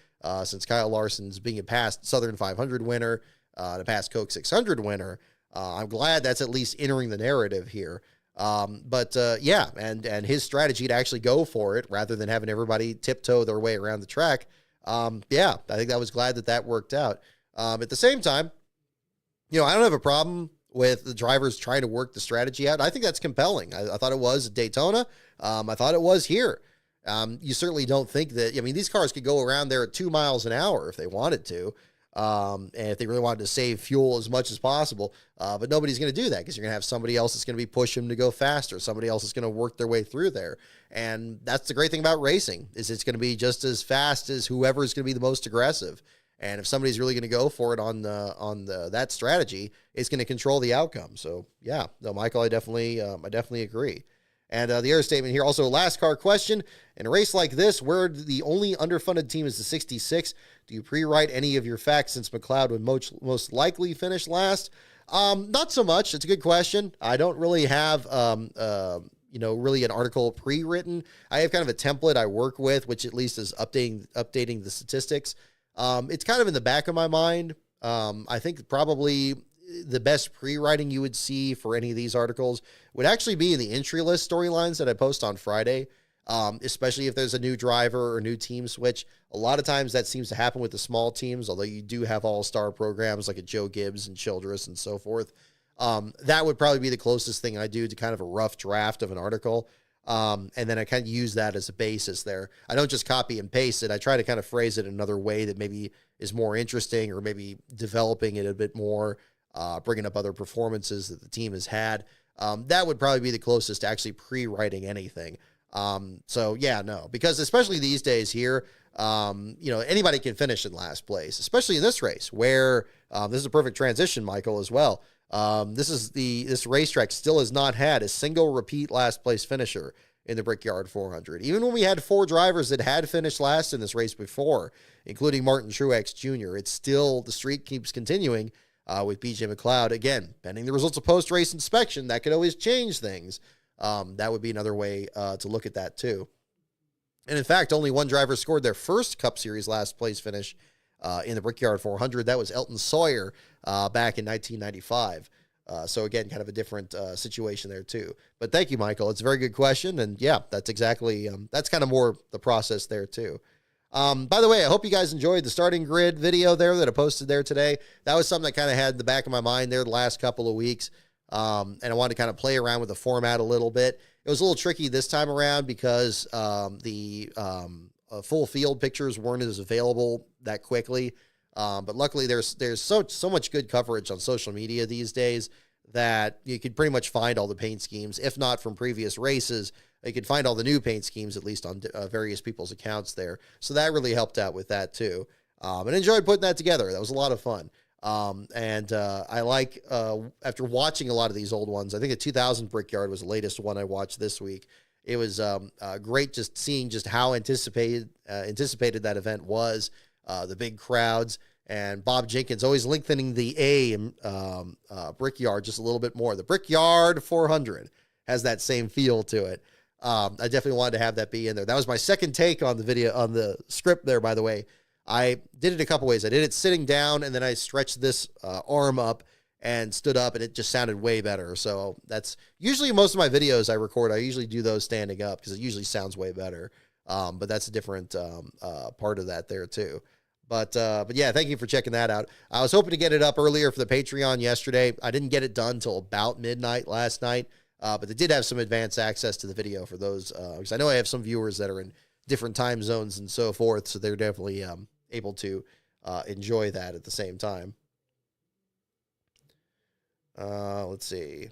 since Kyle Larson's being a past Southern 500 winner, and a past Coke 600 winner. I'm glad that's at least entering the narrative here. Yeah, and his strategy to actually go for it rather than having everybody tiptoe their way around the track. Yeah, I think I was glad that worked out. At the same time, I don't have a problem with the drivers trying to work the strategy out. I think that's compelling. I thought it was at Daytona. I thought it was here. You certainly don't think that, these cars could go around there at 2 miles an hour if they wanted to. And if they really wanted to save fuel as much as possible, but nobody's going to do that because you're going to have somebody else that's going to be pushing them to go faster. Somebody else is going to work their way through there. And that's the great thing about racing is it's going to be just as fast as whoever is going to be the most aggressive. And if somebody's really going to go for it on that strategy, it's going to control the outcome. So yeah, no, Michael, I definitely agree. And the other statement here, also last car question. In a race like this, where the only underfunded team is the 66, do you pre-write any of your facts since McLeod would most likely finish last? Not so much. It's a good question. I don't really have, really an article pre-written. I have kind of a template I work with, which at least is updating the statistics. It's kind of in the back of my mind. I think probably the best pre-writing you would see for any of these articles would actually be in the entry list storylines that I post on Friday, especially if there's a new driver or new team switch. A lot of times that seems to happen with the small teams, although you do have all-star programs like a Joe Gibbs and Childress and so forth. That would probably be the closest thing I do to kind of a rough draft of an article. And then I kind of use that as a basis there. I don't just copy and paste it. I try to kind of phrase it another way that maybe is more interesting or maybe developing it a bit more, bringing up other performances that the team has had. That would probably be the closest to actually pre-writing anything. So yeah, no, because especially these days here, anybody can finish in last place, especially in this race where, this is a perfect transition, Michael, as well. This racetrack still has not had a single repeat last place finisher in the Brickyard 400. Even when we had 4 drivers that had finished last in this race before, including Martin Truex Jr., the streak keeps continuing, with BJ McLeod. Again, pending the results of post-race inspection, that could always change things. That would be another way to look at that too. And in fact, only one driver scored their first Cup Series last place finish in the Brickyard 400. That was Elton Sawyer back in 1995. So again, kind of a different situation there too. But thank you, Michael. It's a very good question. And yeah, that's exactly, that's kind of more the process there too. By the way, I hope you guys enjoyed the starting grid video there that I posted there today. That was something I kind of had in the back of my mind there the last couple of weeks. And I wanted to kind of play around with the format a little bit. It was a little tricky this time around because the full field pictures weren't as available that quickly. But luckily there's so much good coverage on social media these days that you could pretty much find all the paint schemes. If not from previous races, you could find all the new paint schemes, at least on various people's accounts there. So that really helped out with that too. And enjoyed putting that together. That was a lot of fun. I like, after watching a lot of these old ones, I think the 2000 Brickyard was the latest one I watched this week. It was great just seeing just how anticipated that event was, the big crowds, and Bob Jenkins always lengthening the A in Brickyard just a little bit more. The Brickyard 400 has that same feel to it. I definitely wanted to have that be in there. That was my second take on the video, on the script there, by the way. I did it a couple ways. I did it sitting down, and then I stretched this arm up and stood up, and it just sounded way better. So that's usually most of my videos I record. I usually do those standing up because it usually sounds way better. But that's a different part of that there too. But yeah, thank you for checking that out. I was hoping to get it up earlier for the Patreon yesterday. I didn't get it done until about midnight last night. But they did have some advanced access to the video for those, because I know I have some viewers that are in different time zones and so forth, so they're definitely able to enjoy that at the same time. Let's see.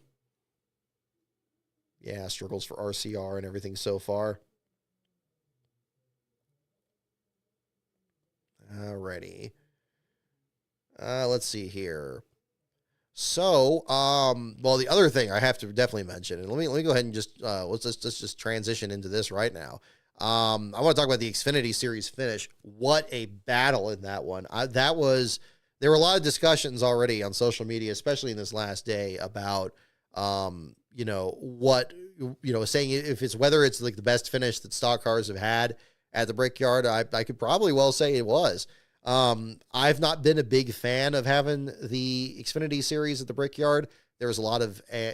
Yeah, struggles for RCR and everything so far. Alrighty. Let's see here. So, well, the other thing I have to definitely mention, and let me go ahead and just let's just transition into this right now. I want to talk about the Xfinity Series finish. What a battle in that one! There were a lot of discussions already on social media, especially in this last day, about saying if it's whether it's like the best finish that stock cars have had at the Brickyard. I could probably well say it was. I've not been a big fan of having the Xfinity Series at the Brickyard. There was a lot of, I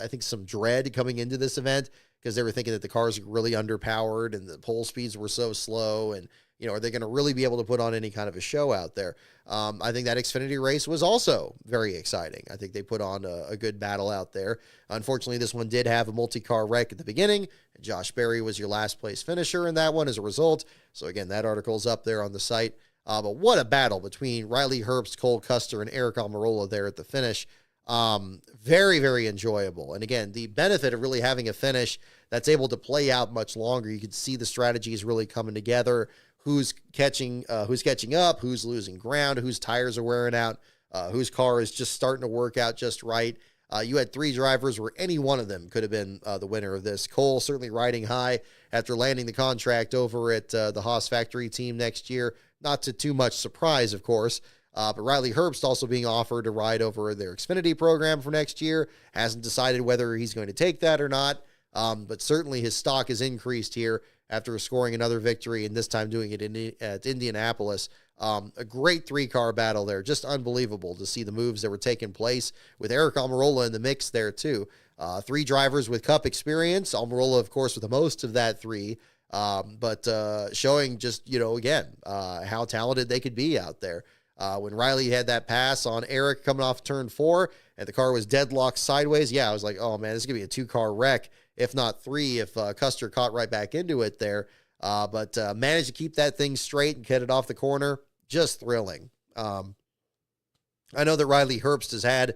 think some dread coming into this event because they were thinking that the cars were really underpowered and the pole speeds were so slow. And, are they going to really be able to put on any kind of a show out there? I think that Xfinity race was also very exciting. I think they put on a good battle out there. Unfortunately, this one did have a multi-car wreck at the beginning. Josh Berry was your last place finisher in that one as a result. So again, that article's up there on the site. But what a battle between Riley Herbst, Cole Custer, and Eric Almirola there at the finish. Very, very enjoyable. And again, the benefit of really having a finish that's able to play out much longer. You can see the strategies really coming together. Who's catching up, who's losing ground, whose tires are wearing out, whose car is just starting to work out just right. You had three drivers where any one of them could have been the winner of this. Cole certainly riding high after landing the contract over at the Haas factory team next year. Not to too much surprise, of course. But Riley Herbst also being offered to ride over their Xfinity program for next year. Hasn't decided whether he's going to take that or not. But certainly his stock has increased here after scoring another victory, and this time doing it at Indianapolis. A great three-car battle there. Just unbelievable to see the moves that were taking place with Eric Almirola in the mix there, too. Three drivers with Cup experience. Almirola, of course, with the most of that three. But showing just, again, how talented they could be out there. When Riley had that pass on Eric coming off turn 4 and the car was deadlocked sideways, I was like, oh man, this is going to be a two-car wreck, if not three, if Custer caught right back into it there. But managed to keep that thing straight and get it off the corner. Just thrilling. I know that Riley Herbst has had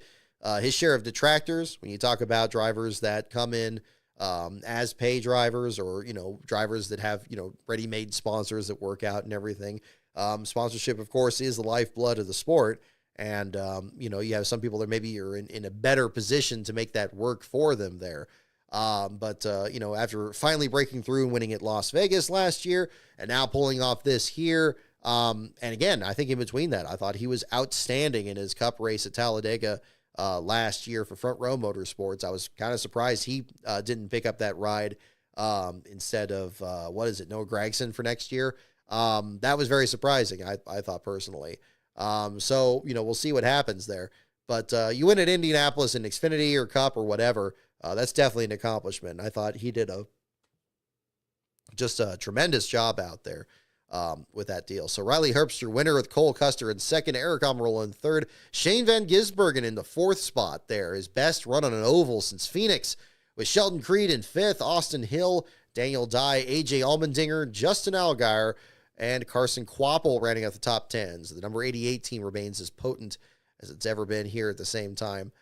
his share of detractors when you talk about drivers that come in as pay drivers or, drivers that have, ready-made sponsors that work out and everything. Sponsorship, of course, is the lifeblood of the sport. And, you have some people that maybe you're in a better position to make that work for them there. But after finally breaking through and winning at Las Vegas last year and now pulling off this here, and again, I think in between that, I thought he was outstanding in his Cup race at Talladega last year for Front Row Motorsports. I was kind of surprised he didn't pick up that ride instead of, Noah Gragson for next year. That was very surprising, I thought personally. So, we'll see what happens there. But you win at Indianapolis in Xfinity or Cup or whatever, that's definitely an accomplishment. I thought he did just a tremendous job out there with that deal. So Riley Herbst, your winner with Cole Custer in second, Eric Almirola in third, Shane Van Gisbergen in the fourth spot there, his best run on an oval since Phoenix, with Sheldon Creed in fifth, Austin Hill, Daniel Dye, AJ Allmendinger, Justin Allgaier, and Carson Kvapil rounding out the top 10s. The number 88 team remains as potent as it's ever been here at the same time.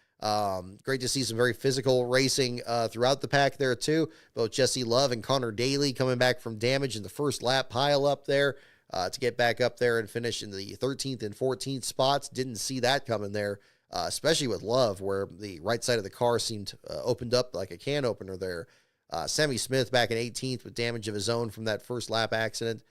Great to see some very physical racing throughout the pack there too. Both Jesse Love and Connor Daly coming back from damage in the first lap pile up there to get back up there and finish in the 13th and 14th spots. Didn't see that coming there, especially with Love, where the right side of the car seemed opened up like a can opener there. Sammy Smith back in 18th with damage of his own from that first lap accident.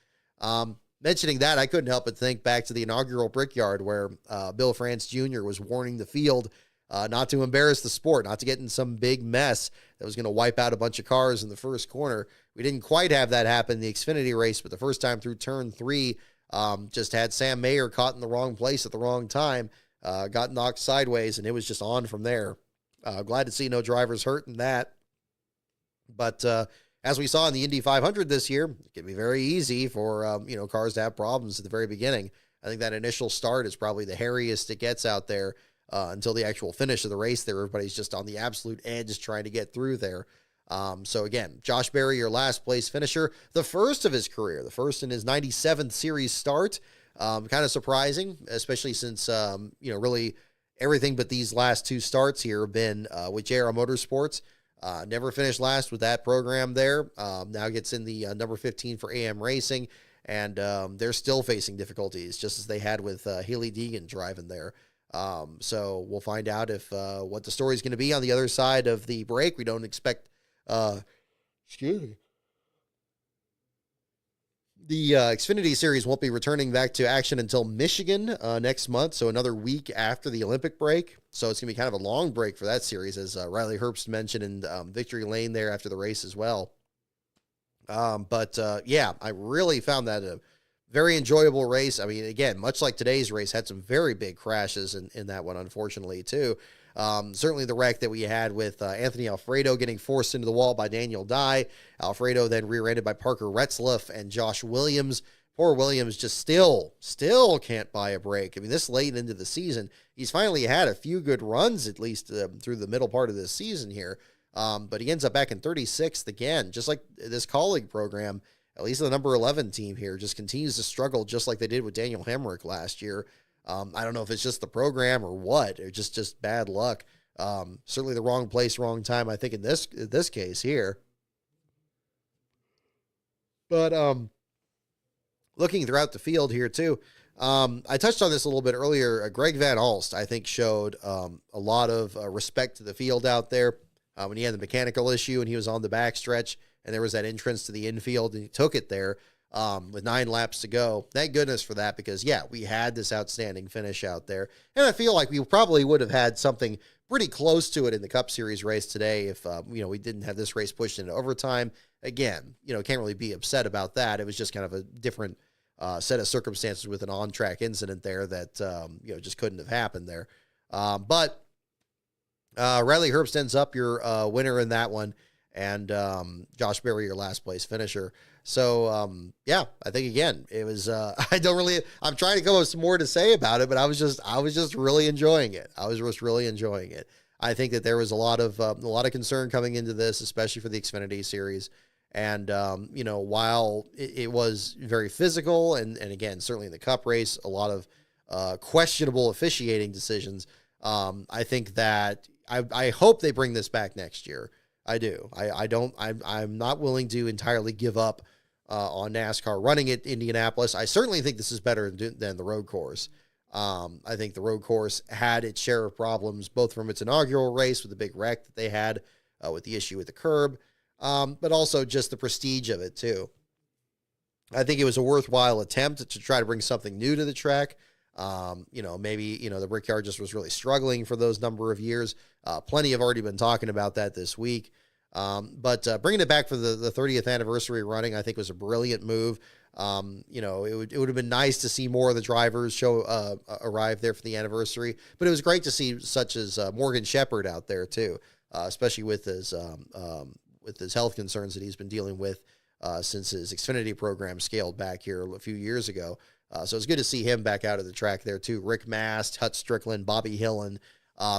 Mentioning that, I couldn't help but think back to the inaugural Brickyard where Bill France Jr. was warning the field not to embarrass the sport, not to get in some big mess that was going to wipe out a bunch of cars in the first corner. We didn't quite have that happen in the Xfinity race, but the first time through turn 3, just had Sam Mayer caught in the wrong place at the wrong time, got knocked sideways, and it was just on from there. Glad to see no drivers hurt in that. But as we saw in the Indy 500 this year, it can be very easy for cars to have problems at the very beginning. I think that initial start is probably the hairiest it gets out there until the actual finish of the race there. Everybody's just on the absolute edge trying to get through there. So again, Josh Berry, your last place finisher, the first of his career, the first in his 97th series start. Kind of surprising, especially since, really everything but these last two starts here have been with JR Motorsports. Never finished last with that program there. Now gets in the number 15 for AM Racing, and they're still facing difficulties, just as they had with Haley Deegan driving there. So we'll find out if what the story is going to be on the other side of the break. We don't expect, excuse me, the Xfinity Series won't be returning back to action until Michigan next month, so another week after the Olympic break. So it's going to be kind of a long break for that series, as Riley Herbst mentioned in Victory Lane there after the race as well. Yeah, I really found that a very enjoyable race. I mean, again, much like today's race, had some very big crashes in that one, unfortunately, too. Certainly the wreck that we had with Anthony Alfredo getting forced into the wall by Daniel Dye. Alfredo then rear-ended by Parker Retzlaff and Josh Williams. Poor Williams just still can't buy a break. I mean, this late into the season, he's finally had a few good runs, at least through the middle part of this season here. But he ends up back in 36th again, just like this colleague program. At least the number 11 team here just continues to struggle, just like they did with Daniel Hemrick last year. I don't know if it's just the program or what, or just bad luck. Certainly the wrong place, wrong time, I think, in this case here. But looking throughout the field here too, I touched on this a little bit earlier. Greg Van Alst, I think, showed a lot of respect to the field out there when he had the mechanical issue and he was on the backstretch and there was that entrance to the infield and he took it there. With 9 laps to go. Thank goodness for that, because yeah, we had this outstanding finish out there. And I feel like we probably would have had something pretty close to it in the Cup Series race today if, we didn't have this race pushed into overtime. Again, can't really be upset about that. It was just kind of a different set of circumstances with an on-track incident there that, just couldn't have happened there. But Riley Herbst ends up your winner in that one, and Josh Berry your last place finisher. So, yeah, I think, again, it was, I'm trying to come up with some more to say about it, but I was just really enjoying it. I was just really enjoying it. I think that there was a lot of concern coming into this, especially for the Xfinity Series. And, while it was very physical and again, certainly in the Cup race, a lot of questionable officiating decisions, I think that I hope they bring this back next year. I do. I'm not willing to entirely give up on NASCAR running at Indianapolis. I certainly think this is better than the road course. I think the road course had its share of problems, both from its inaugural race with the big wreck that they had with the issue with the curb, but also just the prestige of it too. I think it was a worthwhile attempt to try to bring something new to the track. Maybe the Brickyard just was really struggling for those number of years. Plenty have already been talking about that this week. But bringing it back for the 30th anniversary running, I think was a brilliant move. It would have been nice to see more of the drivers arrive there for the anniversary, but it was great to see such as Morgan Shepherd out there too, especially with his health concerns that he's been dealing with since his Xfinity program scaled back here a few years ago. So it's good to see him back out of the track there too. Rick Mast, Hut Strickland, Bobby Hillen,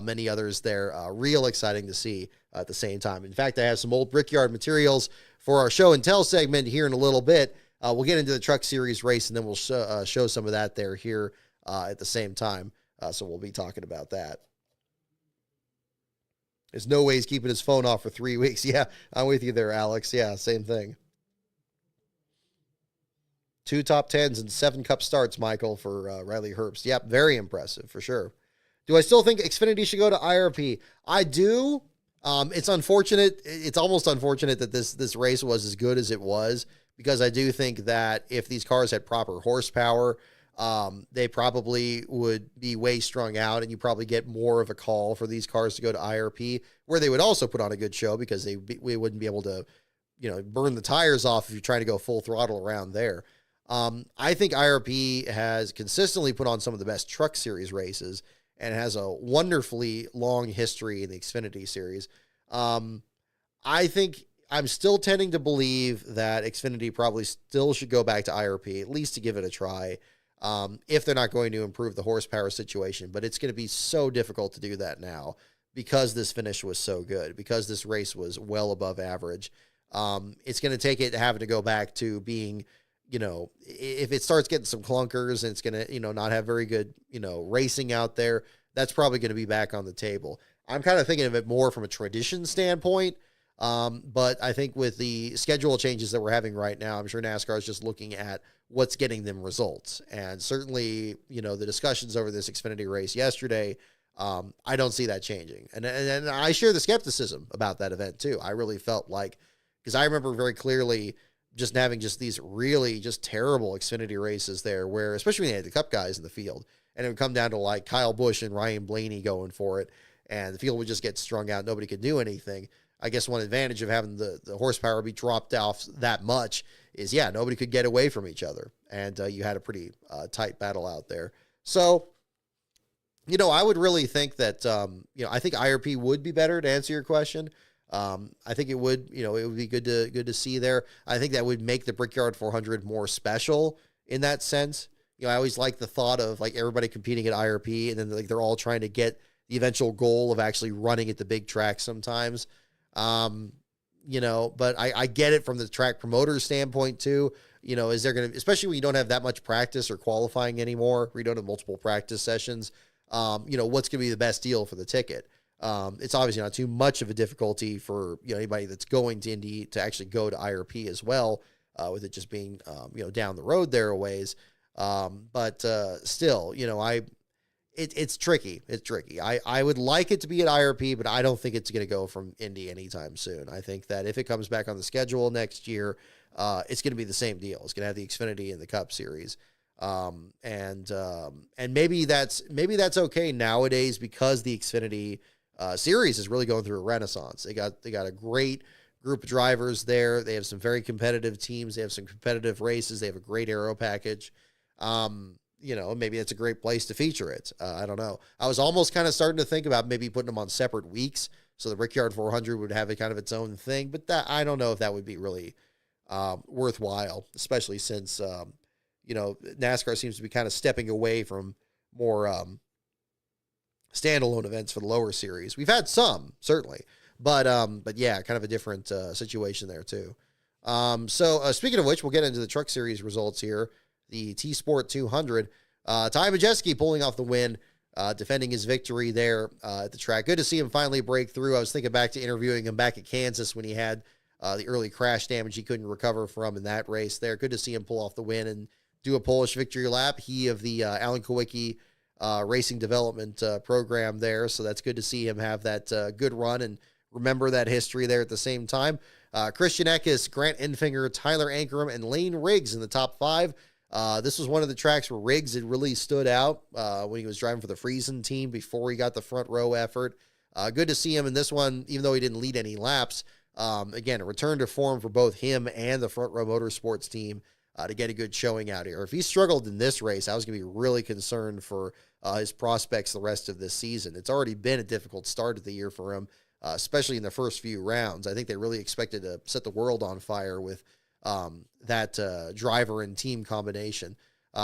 many others there. Real exciting to see at the same time. In fact, I have some old Brickyard materials for our show and tell segment here in a little bit. We'll get into the Truck Series race and then we'll show some of that there here at the same time. So we'll be talking about that. There's no way he's keeping his phone off for 3 weeks. Yeah, I'm with you there, Alex. Yeah, same thing. 2 top 10s and 7 Cup starts, Michael, for Riley Herbst. Yep, very impressive, for sure. Do I still think Xfinity should go to IRP? I do. It's unfortunate. It's almost unfortunate that this race was as good as it was, because I do think that if these cars had proper horsepower, they probably would be way strung out, and you probably get more of a call for these cars to go to IRP, where they would also put on a good show, because we wouldn't be able to, burn the tires off if you're trying to go full throttle around there. I think IRP has consistently put on some of the best Truck Series races and has a wonderfully long history in the Xfinity Series. I think I'm still tending to believe that Xfinity probably still should go back to IRP, at least to give it a try, if they're not going to improve the horsepower situation. But it's going to be so difficult to do that now because this finish was so good, because this race was well above average. It's going to take it having to go back to being, if it starts getting some clunkers and it's going to, not have very good, racing out there, that's probably going to be back on the table. I'm kind of thinking of it more from a tradition standpoint. But I think with the schedule changes that we're having right now, I'm sure NASCAR is just looking at what's getting them results. And certainly, the discussions over this Xfinity race yesterday, I don't see that changing. And I share the skepticism about that event too. I really felt like, because I remember very clearly just having just these really just terrible Xfinity races there where, especially when they had the Cup guys in the field, and it would come down to like Kyle Busch and Ryan Blaney going for it, and the field would just get strung out. Nobody could do anything. I guess one advantage of having the horsepower be dropped off that much is, nobody could get away from each other. And you had a pretty tight battle out there. So, I would really think that, I think IRP would be better, to answer your question. I think it would, it would be good to see there. I think that would make the Brickyard 400 more special in that sense. I always like the thought of like everybody competing at IRP, and then like they're all trying to get the eventual goal of actually running at the big track sometimes. But I get it from the track promoter standpoint too. Is there going to, especially when you don't have that much practice or qualifying anymore, where you don't have multiple practice sessions, what's going to be the best deal for the ticket? It's obviously not too much of a difficulty for, anybody that's going to Indy to actually go to IRP as well, with it just being, down the road there a ways. But still, it's tricky. It's tricky. I would like it to be at IRP, but I don't think it's going to go from Indy anytime soon. I think that if it comes back on the schedule next year, it's going to be the same deal. It's going to have the Xfinity and the Cup Series. And maybe that's okay nowadays because the Xfinity series is really going through a renaissance. They got a great group of drivers there. They have some very competitive teams. They have some competitive races. They have a great aero package. Maybe it's a great place to feature it. I don't know. I was almost kind of starting to think about maybe putting them on separate weeks so the Brickyard 400 would have a kind of its own thing, but that I don't know if that would be really worthwhile, especially since NASCAR seems to be kind of stepping away from more standalone events for the lower series. We've had some, certainly, but yeah, kind of a different situation there too. So speaking of which, we'll get into the Truck Series results here. The T-Sport 200. Ty Majeski pulling off the win, defending his victory there at the track. Good to see him finally break through. I was thinking back to interviewing him back at Kansas when he had the early crash damage he couldn't recover from in that race there. Good to see him pull off the win and do a Polish victory lap. He of the Alan Kowicki racing development program there, so that's good to see him have that good run and remember that history there at the same time. Christian Eckes, Grant Enfinger, Tyler Ankrum, and Lane Riggs in the top 5. This was one of the tracks where Riggs had really stood out when he was driving for the Friesen team before he got the front row effort. Good to see him in this one, even though he didn't lead any laps. Again, a return to form for both him and the Front Row Motorsports team to get a good showing out here. If he struggled in this race, I was going to be really concerned for his prospects the rest of this season. It's already been a difficult start of the year for him, especially in the first few rounds. I think they really expected to set the world on fire with that driver and team combination.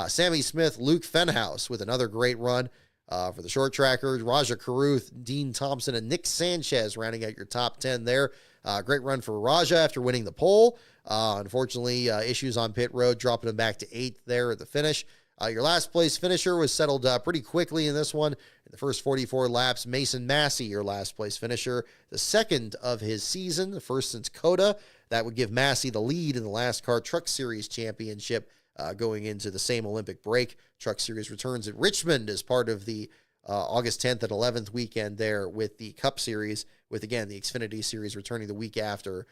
Sammy Smith, Luke Fenhouse with another great run for the short trackers. Raja Caruth, Dean Thompson, and Nick Sanchez rounding out your top 10 there. Great run for Raja after winning the pole. Unfortunately, issues on pit road, dropping him back to 8th there at the finish. Your last place finisher was settled pretty quickly in this one. In the first 44 laps, Mason Massey, your last place finisher, the second of his season, the first since Coda. That would give Massey the lead in the last car Truck Series championship going into the same Olympic break. Truck Series returns at Richmond as part of the August 10th and 11th weekend there with the Cup Series, with, again, the Xfinity Series returning the week after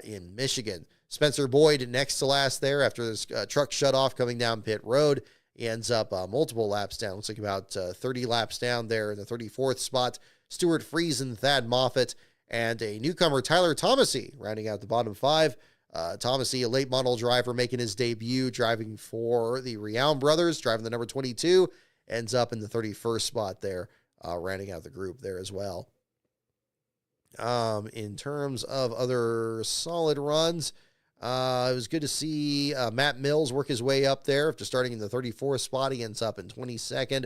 in Michigan. Spencer Boyd next to last there after this truck shut off coming down pit road. He ends up multiple laps down. Looks like about 30 laps down there in the 34th spot. Stuart Friesen, Thad Moffitt, and a newcomer, Tyler Thomasy, rounding out the bottom 5. Thomasy, a late model driver, making his debut, driving for the Rialm brothers, driving the number 22, ends up in the 31st spot there, rounding out the group there as well. In terms of other solid runs, it was good to see Matt Mills work his way up there. After starting in the 34th spot, he ends up in 22nd.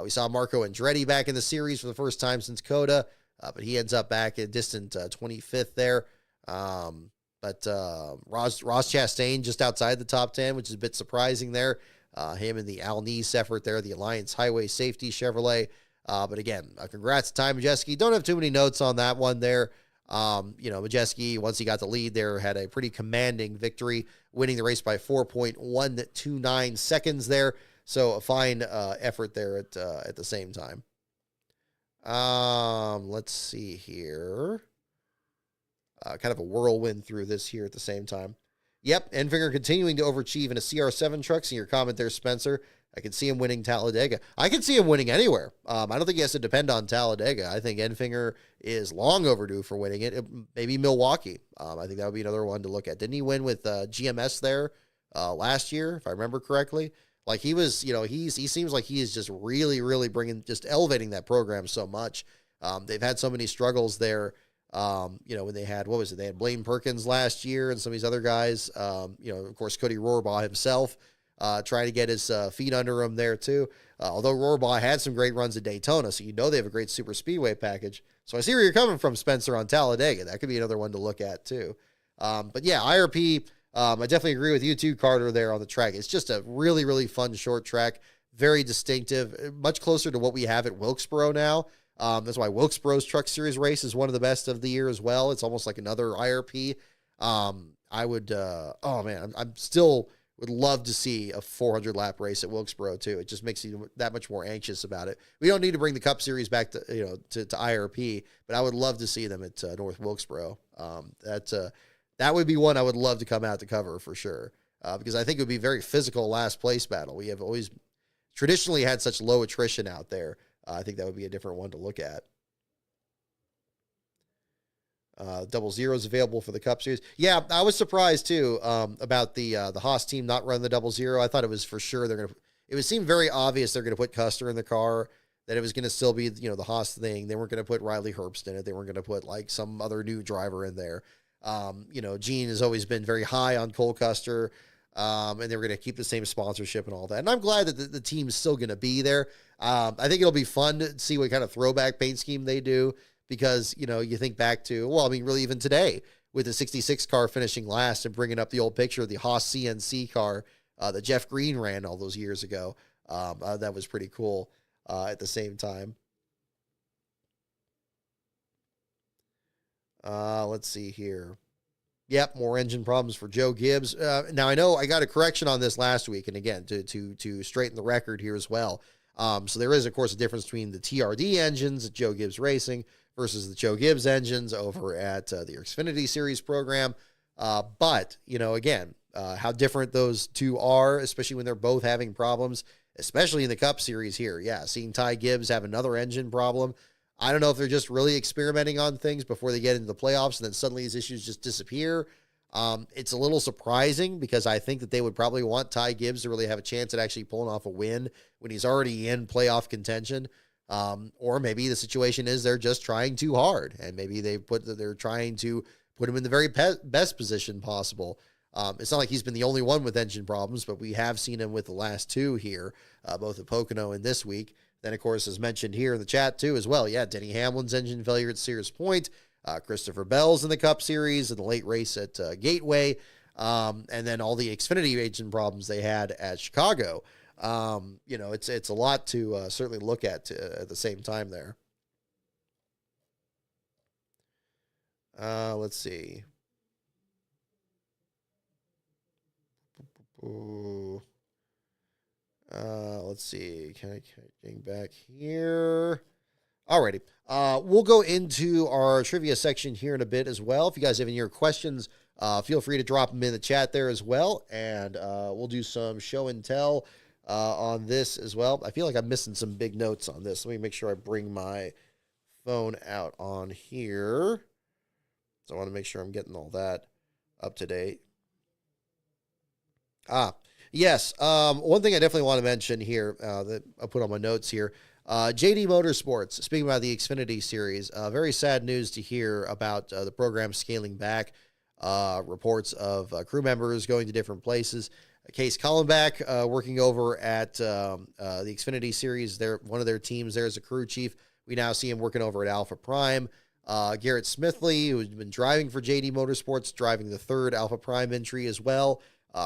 We saw Marco Andretti back in the series for the first time since Coda, but he ends up back at distant 25th there. But Ross Chastain just outside the top 10, which is a bit surprising there. Him and the Al Neese effort there, the Alliance Highway Safety Chevrolet. But again, congrats to Ty Majeski. Don't have too many notes on that one there. Majeski, once he got the lead there, had a pretty commanding victory, winning the race by 4.129 seconds there. So a fine effort there at the same time. Let's see here. Kind of a whirlwind through this here at the same time. Yep, Enfinger continuing to overachieve in a CR7 truck. See your comment there, Spencer. I can see him winning Talladega. I can see him winning anywhere. I don't think he has to depend on Talladega. I think Enfinger is long overdue for winning it. Maybe Milwaukee. I think that would be another one to look at. Didn't he win with GMS there last year, if I remember correctly? Like he was, he seems like he is just really, really just elevating that program so much. They've had so many struggles there. When they had, they had Blaine Perkins last year and some of these other guys, of course, Cody Rohrbaugh himself, trying to get his feet under him there too. Although Rohrbaugh had some great runs at Daytona, so they have a great super speedway package. So I see where you're coming from, Spencer, on Talladega. That could be another one to look at too. But yeah, IRP, I definitely agree with you too, Carter, there on the track. It's just a really, really fun short track, very distinctive, much closer to what we have at Wilkesboro now. That's why Wilkesboro's Truck Series race is one of the best of the year as well. It's almost like another IRP. I would, I'm still would love to see a 400-lap race at Wilkesboro too. It just makes you that much more anxious about it. We don't need to bring the Cup Series back to IRP, but I would love to see them at North Wilkesboro. That would be one I would love to come out to cover for sure, because I think it would be a very physical last place battle. We have always traditionally had such low attrition out there. I think that would be a different one to look at. Double zeros available for the Cup Series. Yeah, I was surprised too about the Haas team not running the double zero. I thought it was for sure it would seem very obvious they're gonna put Custer in the car, that it was gonna still be the Haas thing. They weren't gonna put Riley Herbst in it. They weren't gonna put like some other new driver in there. Gene has always been very high on Cole Custer. And they were going to keep the same sponsorship and all that. And I'm glad that the team is still going to be there. I think it'll be fun to see what kind of throwback paint scheme they do, because, you think back to, really even today with the 66 car finishing last and bringing up the old picture of the Haas CNC car that Jeff Green ran all those years ago. That was pretty cool at the same time. Let's see here. Yep, more engine problems for Joe Gibbs. Now, I know I got a correction on this last week, and again, to straighten the record here as well. So there is, of course, a difference between the TRD engines at Joe Gibbs Racing versus the Joe Gibbs engines over at the Xfinity Series program. But, again, how different those two are, especially when they're both having problems, especially in the Cup Series here. Yeah, seeing Ty Gibbs have another engine problem. I don't know if they're just really experimenting on things before they get into the playoffs and then suddenly these issues just disappear. It's a little surprising because I think that they would probably want Ty Gibbs to really have a chance at actually pulling off a win when he's already in playoff contention. Or maybe the situation is they're just trying too hard, and maybe they're trying to put him in the very best position possible. It's not like he's been the only one with engine problems, but we have seen him with the last two here, both at Pocono and this week. Then, of course, as mentioned here in the chat, too, as well. Yeah, Denny Hamlin's engine failure at Sears Point. Christopher Bell's in the Cup Series in the late race at Gateway. And then all the Xfinity engine problems they had at Chicago. It's a lot to certainly look at the same time there. Let's see. Ooh. Let's see. Can I get back here? Alrighty. We'll go into our trivia section here in a bit as well. If you guys have any questions, feel free to drop them in the chat there as well. And we'll do some show and tell on this as well. I feel like I'm missing some big notes on this. Let me make sure I bring my phone out on here. So I want to make sure I'm getting all that up to date. Yes. One thing I definitely want to mention here that I put on my notes here, JD Motorsports, speaking about the Xfinity Series, very sad news to hear about the program scaling back, reports of crew members going to different places. Case Collenbach working over at the Xfinity Series. One of their teams there is a crew chief. We now see him working over at Alpha Prime. Garrett Smithley, who's been driving for JD Motorsports, driving the third Alpha Prime entry as well.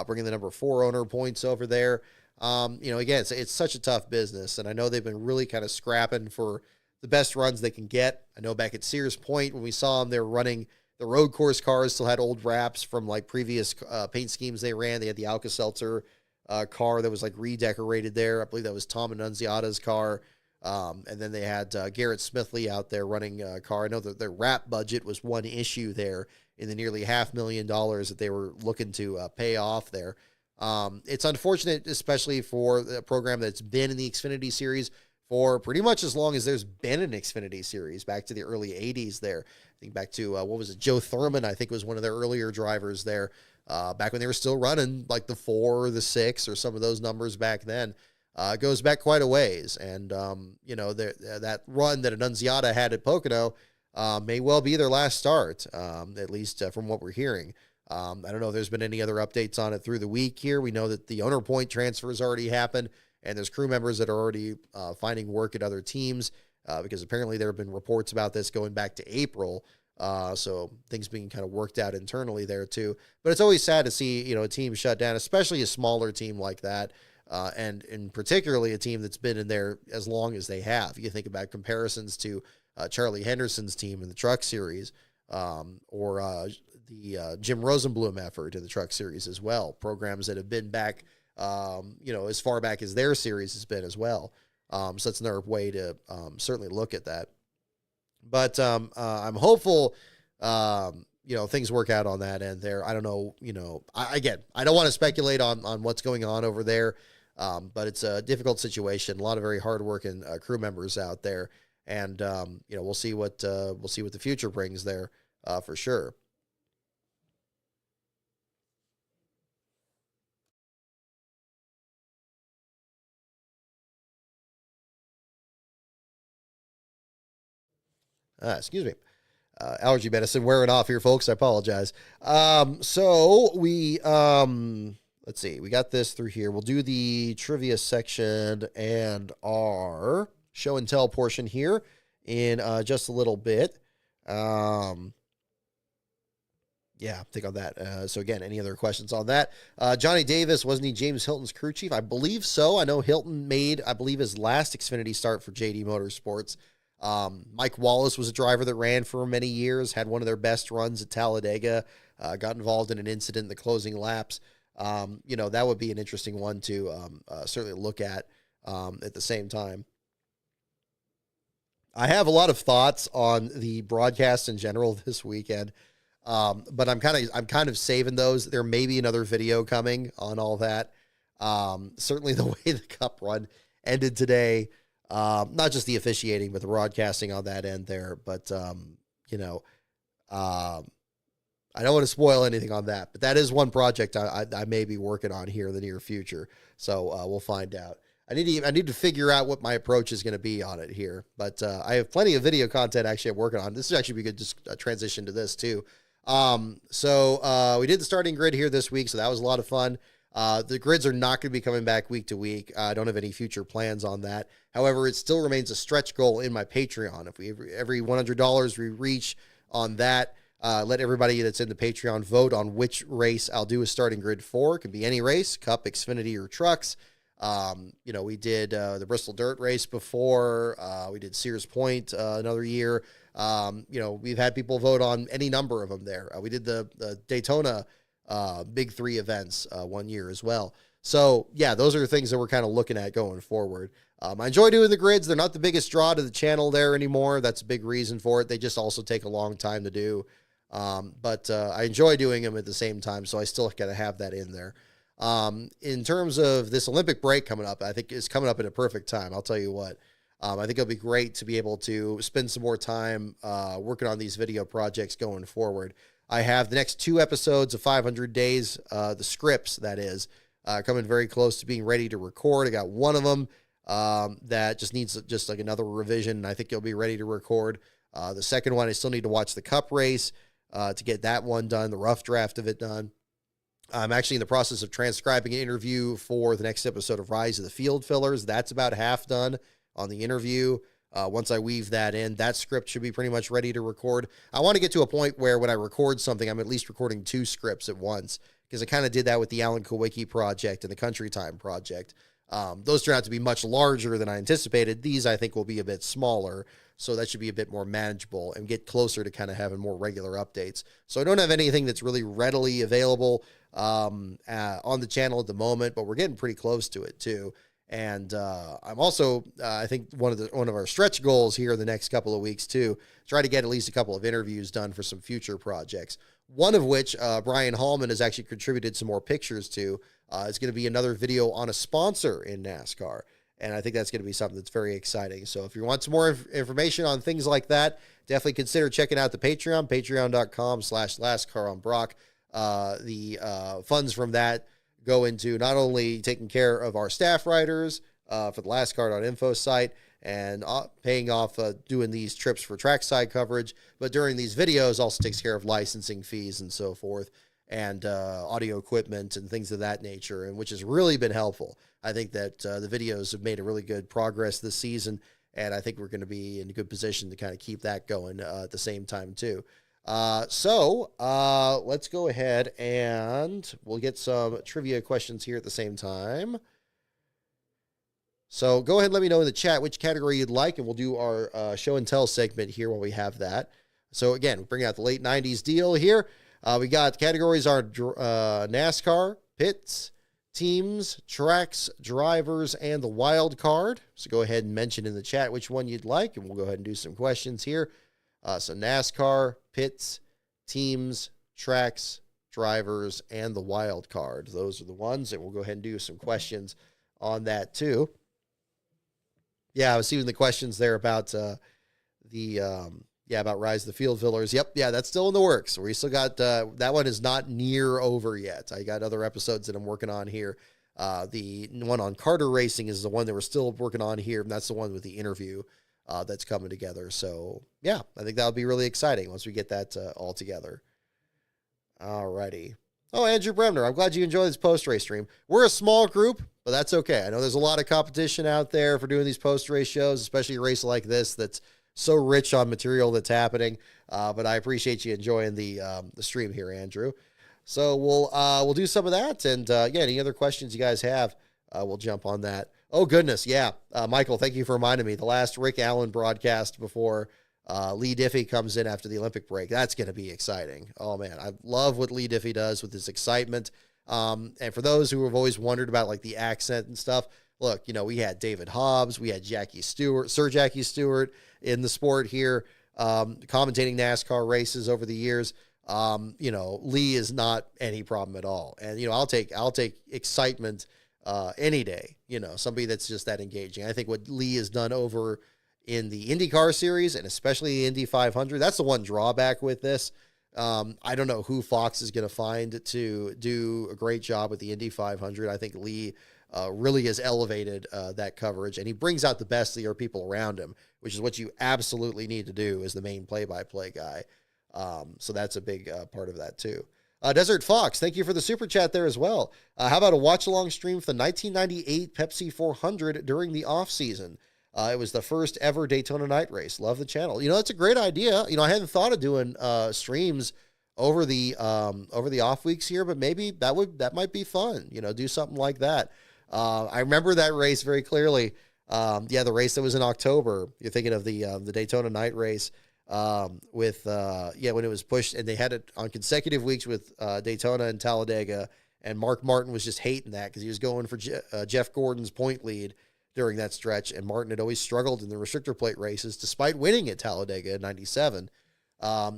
Bringing the number 4 owner points over there. Again, it's such a tough business, and I know they've been really kind of scrapping for the best runs they can get. I know back at Sears Point when we saw them, they were running the road course cars, still had old wraps from like previous paint schemes they ran. They had the Alka-Seltzer car that was like redecorated there. I believe that was Tom Annunziata's car. And then they had Garrett Smithley out there running a car. I know that their wrap budget was one issue there in the nearly $500,000 that they were looking to pay off there. It's unfortunate, especially for the program that's been in the Xfinity Series for pretty much as long as there's been an Xfinity Series, back to the early 80s there. I think back to, what was it, Joe Thurman, I think was one of their earlier drivers there, back when they were still running like the 4 or the 6 or some of those numbers back then. It goes back quite a ways. And, that run that Annunziata had at Pocono may well be their last start, at least from what we're hearing. I don't know if there's been any other updates on it through the week here. We know that the owner point transfer has already happened, and there's crew members that are already finding work at other teams because apparently there have been reports about this going back to April. So things being kind of worked out internally there too. But it's always sad to see, a team shut down, especially a smaller team like that. And particularly a team that's been in there as long as they have. You think about comparisons to Charlie Henderson's team in the Truck Series, or the Jim Rosenblum effort in the Truck Series as well. Programs that have been back, as far back as their series has been as well. So that's another way to certainly look at that. But I'm hopeful, things work out on that end there. I don't know, I don't want to speculate on what's going on over there. But it's a difficult situation. A lot of very hardworking crew members out there, and we'll see what the future brings there for sure. Excuse me. Allergy medicine wearing off here, folks. I apologize. So we let's see. We got this through here. We'll do the trivia section and our show and tell portion here in just a little bit. Think on that. So again, any other questions on that? Johnny Davis, wasn't he James Hilton's crew chief? I believe so. I know Hilton made, his last Xfinity start for JD Motorsports. Mike Wallace was a driver that ran for many years, had one of their best runs at Talladega, got involved in an incident in the closing laps. That would be an interesting one to certainly look at the same time. I have a lot of thoughts on the broadcast in general this weekend, but I'm kind of saving those. There may be another video coming on all that. Certainly the way the Cup run ended today, not just the officiating, but the broadcasting on that end there. But I don't want to spoil anything on that, but that is one project I may be working on here in the near future. So we'll find out. I need to figure out what my approach is going to be on it here, but I have plenty of video content actually I'm working on. This is actually be good, just transition to this too. So we did the starting grid here this week, so that was a lot of fun. The grids are not going to be coming back week to week. I don't have any future plans on that. However, it still remains a stretch goal in my Patreon. If we every $100 we reach on that, let everybody that's in the Patreon vote on which race I'll do a starting grid for. It can be any race, Cup, Xfinity, or Trucks. We did the Bristol Dirt Race before. We did Sears Point another year. We've had people vote on any number of them there. We did the Daytona Big Three events one year as well. So, yeah, those are the things that we're kind of looking at going forward. I enjoy doing the grids. They're not the biggest draw to the channel there anymore. That's a big reason for it. They just also take a long time to do. But I enjoy doing them at the same time, so I still got to have that in there. In terms of this Olympic break coming up, I think it's coming up in a perfect time. I'll tell you what. I think it'll be great to be able to spend some more time working on these video projects going forward. I have the next 2 episodes of 500 Days, the scripts, that is, coming very close to being ready to record. I got one of them that just needs just like another revision, and I think it'll be ready to record. The second one, I still need to watch the Cup race to get that one done, the rough draft of it done. I'm actually in the process of transcribing an interview for the next episode of Rise of the Field Fillers. That's about half done on the interview. Once I weave that in, that script should be pretty much ready to record. I want to get to a point where when I record something, I'm at least recording 2 scripts at once, because I kind of did that with the Alan Kowicki project and the Country Time project. Those turned out to be much larger than I anticipated. These, I think, will be a bit smaller, so that should be a bit more manageable and get closer to kind of having more regular updates. So I don't have anything that's really readily available on the channel at the moment, but we're getting pretty close to it too. And I'm also, I think one of our stretch goals here in the next couple of weeks too, try to get at least a couple of interviews done for some future projects. One of which Brian Hallman has actually contributed some more pictures to. It's going to be another video on a sponsor in NASCAR. And I think that's going to be something that's very exciting. So if you want some more information on things like that, definitely consider checking out the Patreon, patreon.com/LastCarOnBrock. The funds from that go into not only taking care of our staff writers for the lastcar.info site and paying off doing these trips for trackside coverage, but during these videos also takes care of licensing fees and so forth, and audio equipment and things of that nature, and which has really been helpful. I think that the videos have made a really good progress this season, and I think we're going to be in a good position to kind of keep that going at the same time too. So let's go ahead and we'll get some trivia questions here at the same time. So go ahead and let me know in the chat which category you'd like, and we'll do our show and tell segment here when we have that. So again, we bring out the late 90s deal here. We got categories are NASCAR, pits, teams, tracks, drivers, and the wild card. So go ahead and mention in the chat which one you'd like, and we'll go ahead and do some questions here. So NASCAR, pits, teams, tracks, drivers, and the wild card. Those are the ones, and we'll go ahead and do some questions on that too. Yeah, I was seeing the questions there about about Rise of the Field Fillers. Yep, yeah, that's still in the works. We still got that one is not near over yet. I got other episodes that I'm working on here. The one on Carter Racing is the one that we're still working on here, and that's the one with the interview that's coming together. So yeah, I think that'll be really exciting once we get that all together. Alrighty. Oh, Andrew Bremner, I'm glad you enjoyed this post-race stream. We're a small group, but that's okay. I know there's a lot of competition out there for doing these post-race shows, especially a race like this that's so rich on material that's happening. But I appreciate you enjoying the stream here, Andrew. So we'll do some of that, and any other questions you guys have, we'll jump on that. Oh goodness, yeah, Michael, thank you for reminding me. The last Rick Allen broadcast before Lee Diffie comes in after the Olympic break. That's going to be exciting. Oh man, I love what Lee Diffie does with his excitement. And for those who have always wondered about like the accent and stuff, look, we had David Hobbs, we had Sir Jackie Stewart in the sport here, commentating NASCAR races over the years. Lee is not any problem at all. And, I'll take excitement any day, somebody that's just that engaging. I think what Lee has done over in the IndyCar series and especially the Indy 500, that's the one drawback with this. I don't know who Fox is going to find to do a great job with the Indy 500. I think Lee really has elevated that coverage, and he brings out the best of your people around him, which is what you absolutely need to do as the main play-by-play guy. So that's a big part of that too. Desert Fox, thank you for the super chat there as well. How about a watch-along stream for the 1998 Pepsi 400 during the off-season? It was the first ever Daytona night race. Love the channel. That's a great idea. I hadn't thought of doing streams over the off weeks here, but maybe that might be fun. Do something like that. I remember that race very clearly. The race that was in October. You're thinking of the Daytona night race when it was pushed, and they had it on consecutive weeks with Daytona and Talladega, and Mark Martin was just hating that because he was going for Jeff Gordon's point lead during that stretch, and Martin had always struggled in the restrictor plate races despite winning at Talladega in 97.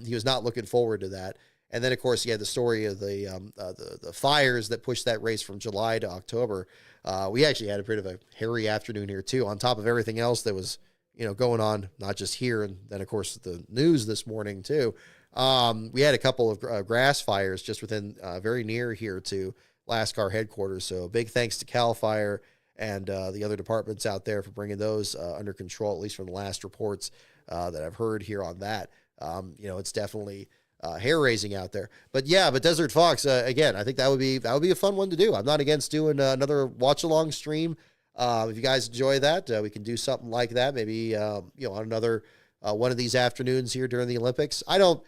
He was not looking forward to that. And then, of course, you had the story of the fires that pushed that race from July to October. We actually had a bit of a hairy afternoon here, too, on top of everything else that was going on, not just here, and then, of course, the news this morning, too. We had a couple of grass fires just within very near here to LastCar headquarters. So big thanks to CAL FIRE and the other departments out there for bringing those under control, at least from the last reports that I've heard here on that. It's definitely hair raising out there, but Desert Fox, again, I think that would be a fun one to do. I'm not against doing another watch along stream. If you guys enjoy that, we can do something like that. Maybe, on another one of these afternoons here during the Olympics. I don't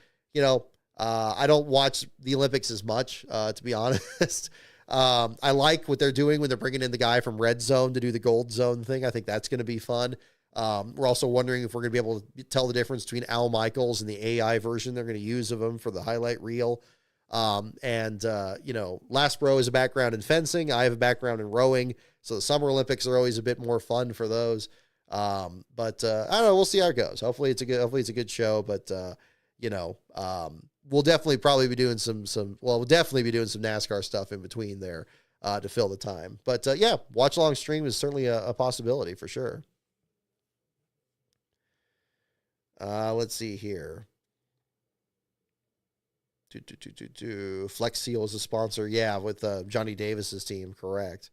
watch the Olympics as much, to be honest. I like what they're doing when they're bringing in the guy from Red Zone to do the Gold Zone thing. I think that's going to be fun. We're also wondering if we're going to be able to tell the difference between Al Michaels and the AI version they're going to use of him for the highlight reel. Last is a background in fencing. I have a background in rowing. So the Summer Olympics are always a bit more fun for those. I don't know. We'll see how it goes. Hopefully it's a good show, but, we'll definitely probably be doing we'll definitely be doing some NASCAR stuff in between there, to fill the time. But, watch along stream is certainly a possibility for sure. Let's see here. Flex Seal is a sponsor. Yeah, with Johnny Davis's team. Correct.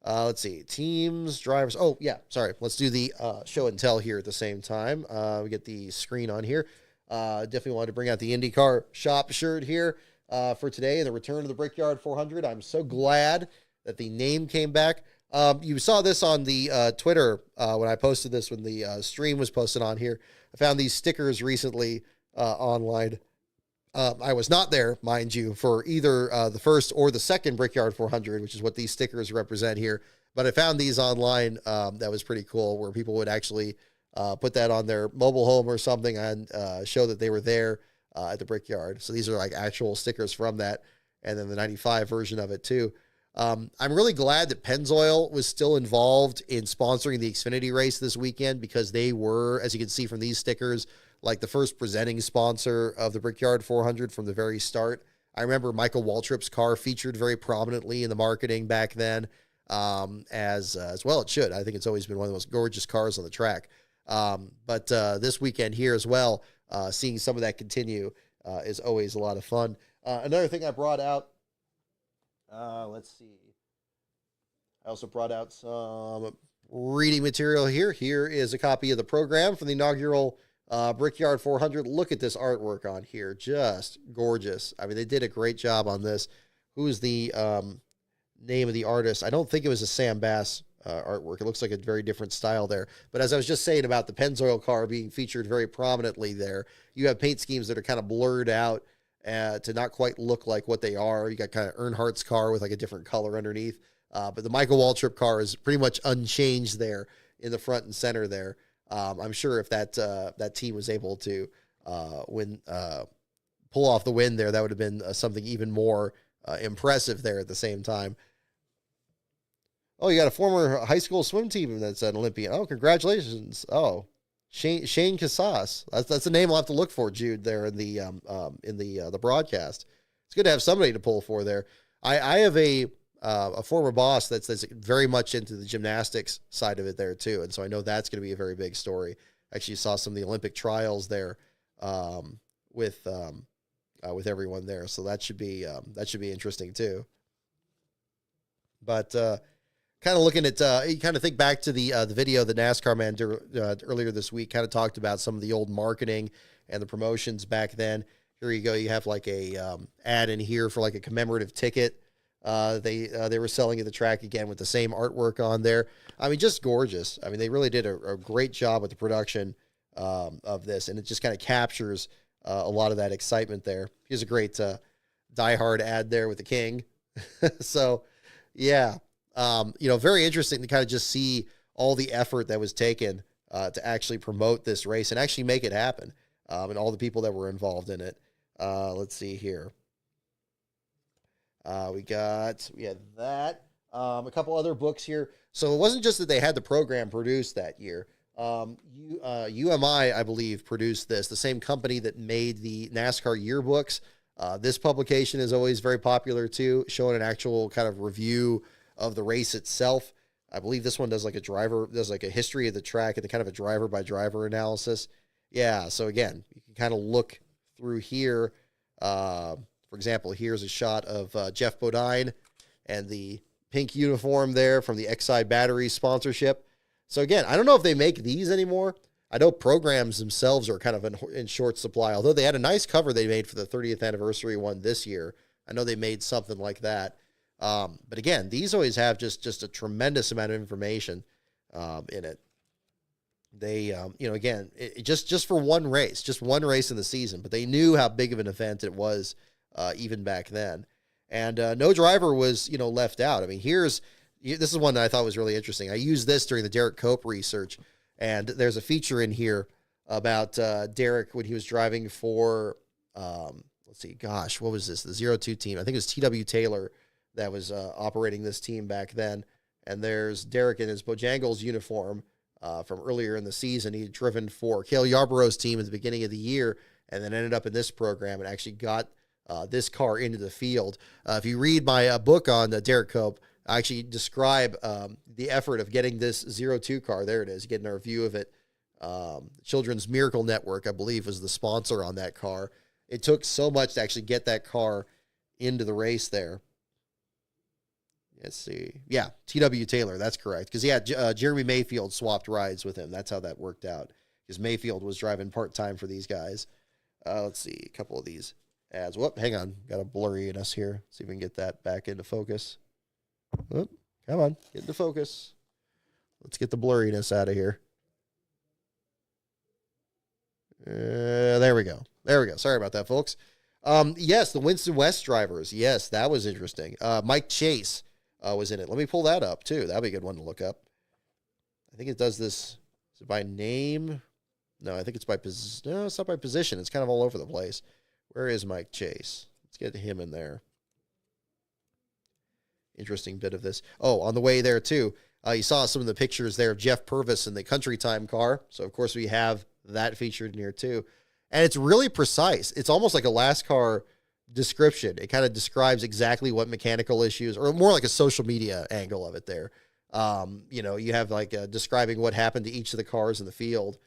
Let's see. Teams, drivers. Oh, yeah. Sorry. Let's do the show and tell here at the same time. We get the screen on here. Definitely wanted to bring out the IndyCar shop shirt here for today and the return of the Brickyard 400. I'm so glad that the name came back. You saw this on the Twitter when I posted this, when the stream was posted on here. I found these stickers recently online. I was not there, mind you, for either the first or the second Brickyard 400, which is what these stickers represent here. But I found these online that was pretty cool, where people would actually put that on their mobile home or something and show that they were there at the Brickyard. So these are like actual stickers from that, and then the 95 version of it too. I'm really glad that Pennzoil was still involved in sponsoring the Xfinity race this weekend, because they were, as you can see from these stickers, like the first presenting sponsor of the Brickyard 400 from the very start. I remember Michael Waltrip's car featured very prominently in the marketing back then, as well it should. I think it's always been one of the most gorgeous cars on the track. But this weekend here as well, seeing some of that continue is always a lot of fun. Another thing I brought out, let's see. I also brought out some reading material here. Here is a copy of the program from the inaugural Brickyard 400. Look at this artwork on here. Just gorgeous. I mean, they did a great job on this. Who's the name of the artist? I don't think it was a Sam Bass artwork. It looks like a very different style there. But as I was just saying about the Pennzoil car being featured very prominently there, you have paint schemes that are kind of blurred out to not quite look like what they are. You got kind of Earnhardt's car with like a different color underneath. But the Michael Waltrip car is pretty much unchanged there in the front and center there. I'm sure if that team was able to pull off the win there, that would have been something even more impressive there at the same time. Oh, you got a former high school swim team that's an Olympian. Oh, congratulations. Oh, Shane Casas. That's the name I'll have to look for, Jude, there in the broadcast. It's good to have somebody to pull for there. I have a former boss that's very much into the gymnastics side of it there too, and so I know that's going to be a very big story. Actually, saw some of the Olympic trials there with everyone there, so that should be interesting too. But kind of looking at, you kind of think back to the video that NASCAR man earlier this week kind of talked about some of the old marketing and the promotions back then. Here you go. You have like a ad in here for like a commemorative ticket. They were selling at the track again with the same artwork on there. I mean, just gorgeous. I mean, they really did a great job with the production of this, and it just kind of captures a lot of that excitement there. Here's a great Die Hard ad there with the King. So, yeah. Very interesting to kind of just see all the effort that was taken to actually promote this race and actually make it happen, and all the people that were involved in it. Let's see here. We had that. A couple other books here. So it wasn't just that they had the program produced that year. UMI, I believe, produced this, the same company that made the NASCAR yearbooks. This publication is always very popular too, showing an actual kind of review of the race itself. I believe this one does like a history of the track and the kind of a driver by driver analysis. Yeah. So again, you can kind of look through here. For example, here's a shot of Jeff Bodine and the pink uniform there from the Exide Battery sponsorship. So again, I don't know if they make these anymore. I know programs themselves are kind of in short supply, although they had a nice cover they made for the 30th anniversary one this year. I know they made something like that. But again, these always have just a tremendous amount of information in it. They, again, just for one race, just one race in the season, but they knew how big of an event it was even back then. And no driver was, left out. I mean, this is one that I thought was really interesting. I used this during the Derek Cope research, and there's a feature in here about Derek when he was driving for, let's see, gosh, what was this? The 02 team. I think it was TW Taylor that was operating this team back then. And there's Derek in his Bojangles uniform from earlier in the season. He had driven for Cale Yarborough's team at the beginning of the year and then ended up in this program and actually got this car into the field. If you read my book on Derek Cope, I actually describe the effort of getting this 02 car. There it is, getting our view of it. Children's Miracle Network, I believe, was the sponsor on that car. It took so much to actually get that car into the race there. Let's see. Yeah, TW Taylor, that's correct. Because, Jeremy Mayfield swapped rides with him. That's how that worked out. Because Mayfield was driving part-time for these guys. Let's see, a couple of these ads. Whoop, hang on. Got a blurriness here. See if we can get that back into focus. Whoop, come on, get into focus. Let's get the blurriness out of here. There we go. Sorry about that, folks. Yes, the Winston West drivers. Yes, that was interesting. Mike Chase was in it. Let me pull that up, too. That'd be a good one to look up. I think it does this. Is it by name? No, I think it's by position. No, it's not by position. It's kind of all over the place. Where is Mike Chase? Let's get him in there. Interesting bit of this. Oh, on the way there, too, you saw some of the pictures there of Jeff Purvis in the Country Time car. So, of course, we have that featured in here, too. And it's really precise. It's almost like a LASCAR description. It kind of describes exactly what mechanical issues, or more like a social media angle of it there. You have like describing what happened to each of the cars in the field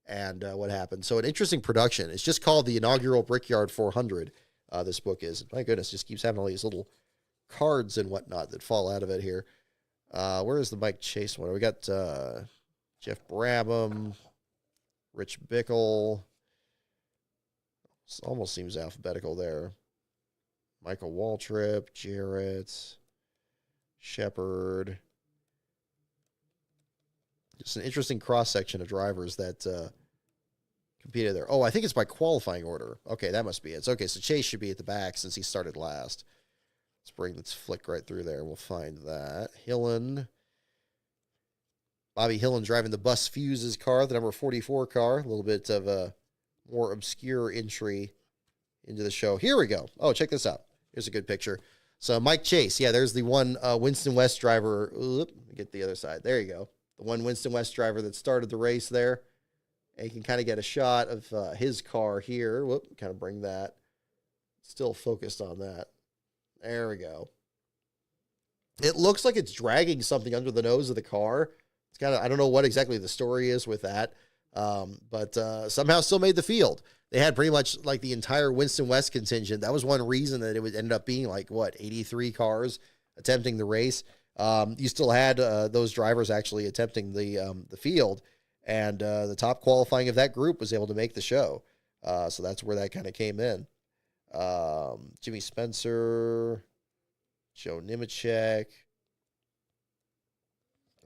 and what happened. So an interesting production. It's just called the Inaugural Brickyard 400. This book is. My goodness, just keeps having all these little cards and whatnot that fall out of it here. Where is the Mike Chase one? We got Jeff Brabham, Rich Bickle. Almost seems alphabetical there. Michael Waltrip, Jarrett, Shepard. Just an interesting cross-section of drivers that competed there. Oh, I think it's by qualifying order. Okay, that must be it. Okay, so Chase should be at the back since he started last. Let's flick right through there. We'll find that. Hillen. Bobby Hillen driving the Bus Fuses car, the number 44 car. A little bit of a more obscure entry into the show. Here we go. Oh, check this out. Here's a good picture. So Mike Chase, yeah, there's the one Winston West driver. Let me get the other side. There you go. The one Winston West driver that started the race there. And you can kind of get a shot of his car here. Kind of bring that. Still focused on that. There we go. It looks like it's dragging something under the nose of the car. It's kind of, I don't know what exactly the story is with that. But somehow still made the field. They had pretty much like the entire Winston West contingent. That was one reason that it would end up being like 83 cars attempting the race. You still had those drivers actually attempting the field, and the top qualifying of that group was able to make the show. So that's where that kind of came in. Jimmy Spencer, Joe Nemechek.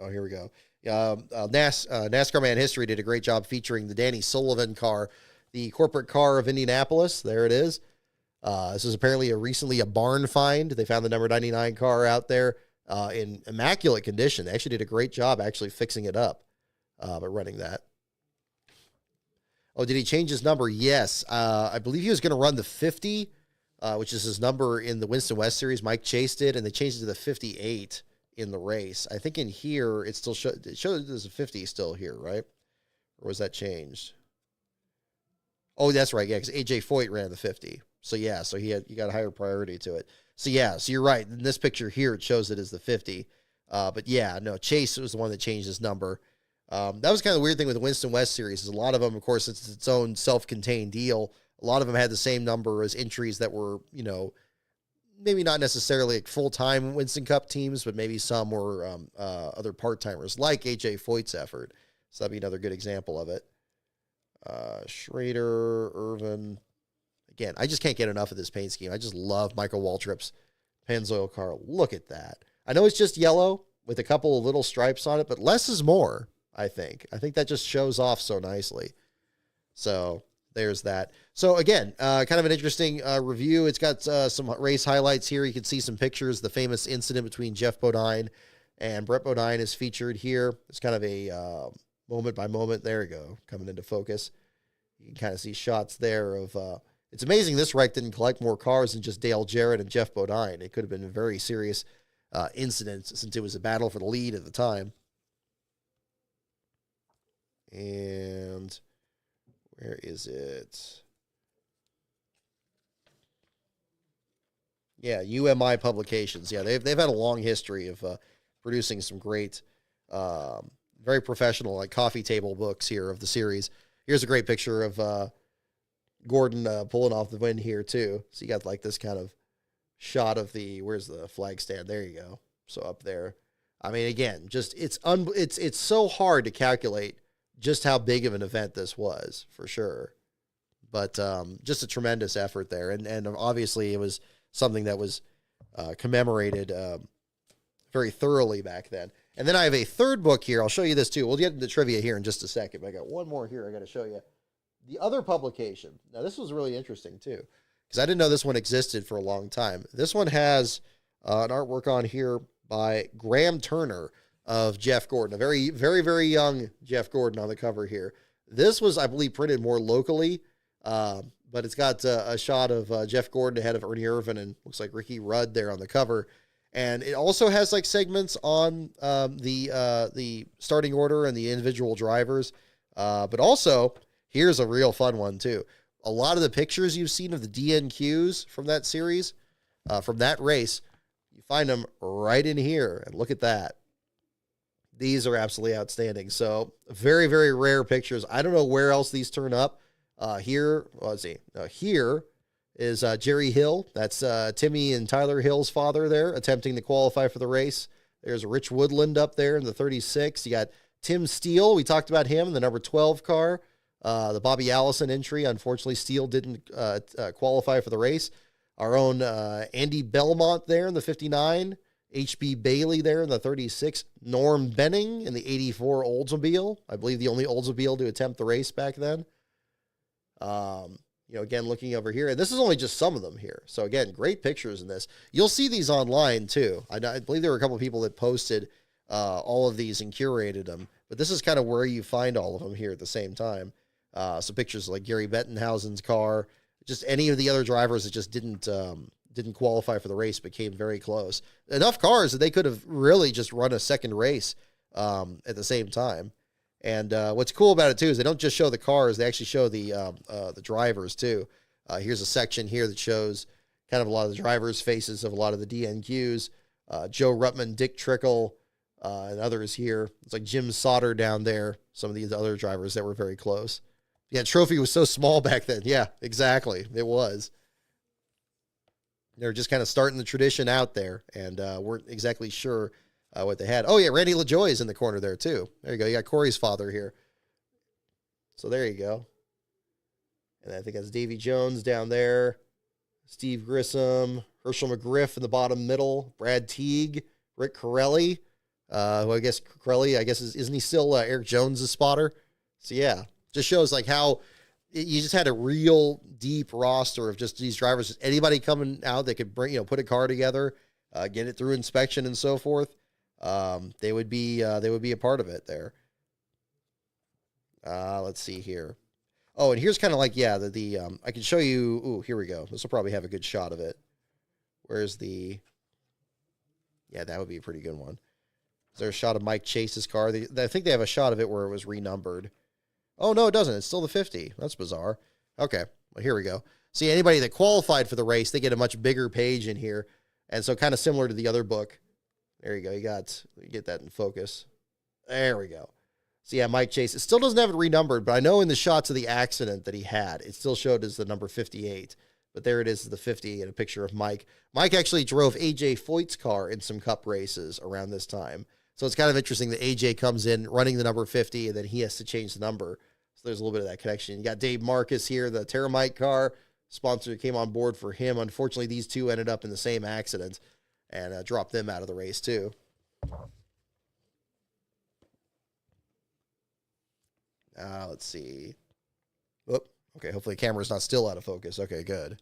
Oh, here we go. NASCAR Man History did a great job featuring the Danny Sullivan car, the corporate car of Indianapolis. There it is. This is apparently recently a barn find. They found the number 99 car out there in immaculate condition. They actually did a great job actually fixing it up, but running that. Oh, did he change his number? Yes. I believe he was going to run the 50, which is his number in the Winston West Series. Mike Chase did, and they changed it to the 58 in the race. I think in here it still shows there's a 50 still here, right? Or was that changed? Oh, that's right. Yeah, because AJ Foyt ran the 50. So yeah, so you got a higher priority to it. So yeah, so you're right. In this picture here, it shows it as the 50. But yeah, no, Chase was the one that changed his number. That was kind of the weird thing with the Winston West Series. Is a lot of them, of course, it's its own self-contained deal. A lot of them had the same number as entries that were, maybe not necessarily like full-time Winston Cup teams, but maybe some were other part-timers, like AJ Foyt's effort. So that'd be another good example of it. Schrader, Irvin. Again, I just can't get enough of this paint scheme. I just love Michael Waltrip's Pennzoil car. Look at that. I know it's just yellow with a couple of little stripes on it, but less is more, I think. I think that just shows off so nicely. So there's that. So again, kind of an interesting review. It's got some race highlights here. You can see some pictures. The famous incident between Jeff Bodine and Brett Bodine is featured here. It's kind of a moment by moment. There we go, coming into focus. You can kind of see shots there of, it's amazing this wreck didn't collect more cars than just Dale Jarrett and Jeff Bodine. It could have been a very serious incident since it was a battle for the lead at the time. And where is it? Yeah, UMI Publications. Yeah, they've had a long history of producing some great, very professional, like coffee table books here of the series. Here's a great picture of Gordon pulling off the win here too. So you got like this kind of shot of the, where's the flag stand? There you go. So up there. I mean, again, just it's so hard to calculate just how big of an event this was, for sure. But just a tremendous effort there. And obviously it was something that was commemorated very thoroughly back then. And then I have a third book here. I'll show you this too. We'll get into trivia here in just a second. But I got one more here I got to show you. The other publication. Now, this was really interesting too, because I didn't know this one existed for a long time. This one has an artwork on here by Graham Turner of Jeff Gordon, a very, very, very young Jeff Gordon on the cover here. This was, I believe, printed more locally, but it's got a shot of Jeff Gordon ahead of Ernie Irvan and looks like Ricky Rudd there on the cover. And it also has like segments on the starting order and the individual drivers. But also, here's a real fun one too. A lot of the pictures you've seen of the DNQs from that series, from that race, you find them right in here. And look at that. These are absolutely outstanding. So very, very rare pictures. I don't know where else these turn up. Here, let's see. Here is Jerry Hill. That's Timmy and Tyler Hill's father there, attempting to qualify for the race. There's Rich Woodland up there in the 36. You got Tim Steele. We talked about him in the number 12 car. The Bobby Allison entry. Unfortunately, Steele didn't qualify for the race. Our own Andy Belmont there in the 59. H.B. Bailey there in the 36. Norm Benning in the 84 Oldsmobile. I believe the only Oldsmobile to attempt the race back then. Again, looking over here, and this is only just some of them here. So again, great pictures in this. You'll see these online too. I believe there were a couple of people that posted all of these and curated them, but this is kind of where you find all of them here at the same time. So pictures like Gary Bettenhausen's car, just any of the other drivers that just didn't qualify for the race, but came very close. Enough cars that they could have really just run a second race at the same time. And what's cool about it too is they don't just show the cars; they actually show the drivers too. Here's a section here that shows kind of a lot of the drivers' faces of a lot of the DNQs. Joe Ruttman, Dick Trickle, and others here. It's like Jim Sauter down there. Some of these other drivers that were very close. Yeah, trophy was so small back then. Yeah, exactly, it was. They're just kind of starting the tradition out there, and weren't exactly sure what they had. Oh, yeah, Randy LaJoy is in the corner there, too. There you go. You got Corey's father here. So there you go. And I think that's Davy Jones down there. Steve Grissom. Herschel McGriff in the bottom middle. Brad Teague. Rick Corelli. Who I guess Corelli, isn't he still Eric Jones' spotter? So, yeah. Just shows like how you just had a real deep roster of just these drivers. Just anybody coming out that could bring, put a car together, get it through inspection and so forth. They would be a part of it there. Let's see here. Oh, and here's kind of like, I can show you. Ooh, here we go. This will probably have a good shot of it. Where's that would be a pretty good one. Is there a shot of Mike Chase's car? I think they have a shot of it where it was renumbered. Oh, no, it doesn't. It's still the 50. That's bizarre. Okay, well, here we go. See, anybody that qualified for the race, they get a much bigger page in here. And so kind of similar to the other book. There you go. You get that in focus. There we go. So, yeah, Mike Chase. It still doesn't have it renumbered, but I know in the shots of the accident that he had, it still showed as the number 58. But there it is, the 50, and a picture of Mike. Mike actually drove A.J. Foyt's car in some cup races around this time. So it's kind of interesting that A.J. comes in running the number 50, and then he has to change the number. So there's a little bit of that connection. You got Dave Marcus here, the Terramite car. sponsor came on board for him. Unfortunately, these two ended up in the same accident and dropped them out of the race too. Let's see. Whoop. Okay, hopefully the camera's not still out of focus. Okay, good.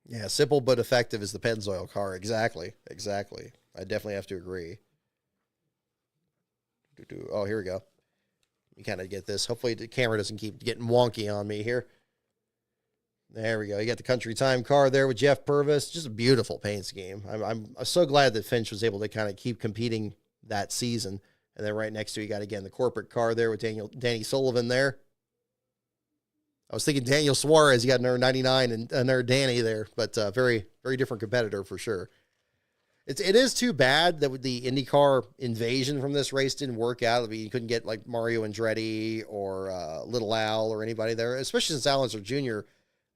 Yeah, simple but effective is the Pennzoil car. Exactly. I definitely have to agree. Oh, here we go. You kind of get this. Hopefully the camera doesn't keep getting wonky on me here. There we go. You got the Country Time car there with Jeff Purvis. Just a beautiful paint scheme. I'm so glad that Finch was able to kind of keep competing that season. And then right next to you got, again, the corporate car there with Danny Sullivan there. I was thinking Daniel Suarez. You got another 99 and another Danny there. But very, very different competitor for sure. It is too bad that the IndyCar invasion from this race didn't work out. I mean, you couldn't get like Mario Andretti or Little Al or anybody there, especially since Al Unser Jr.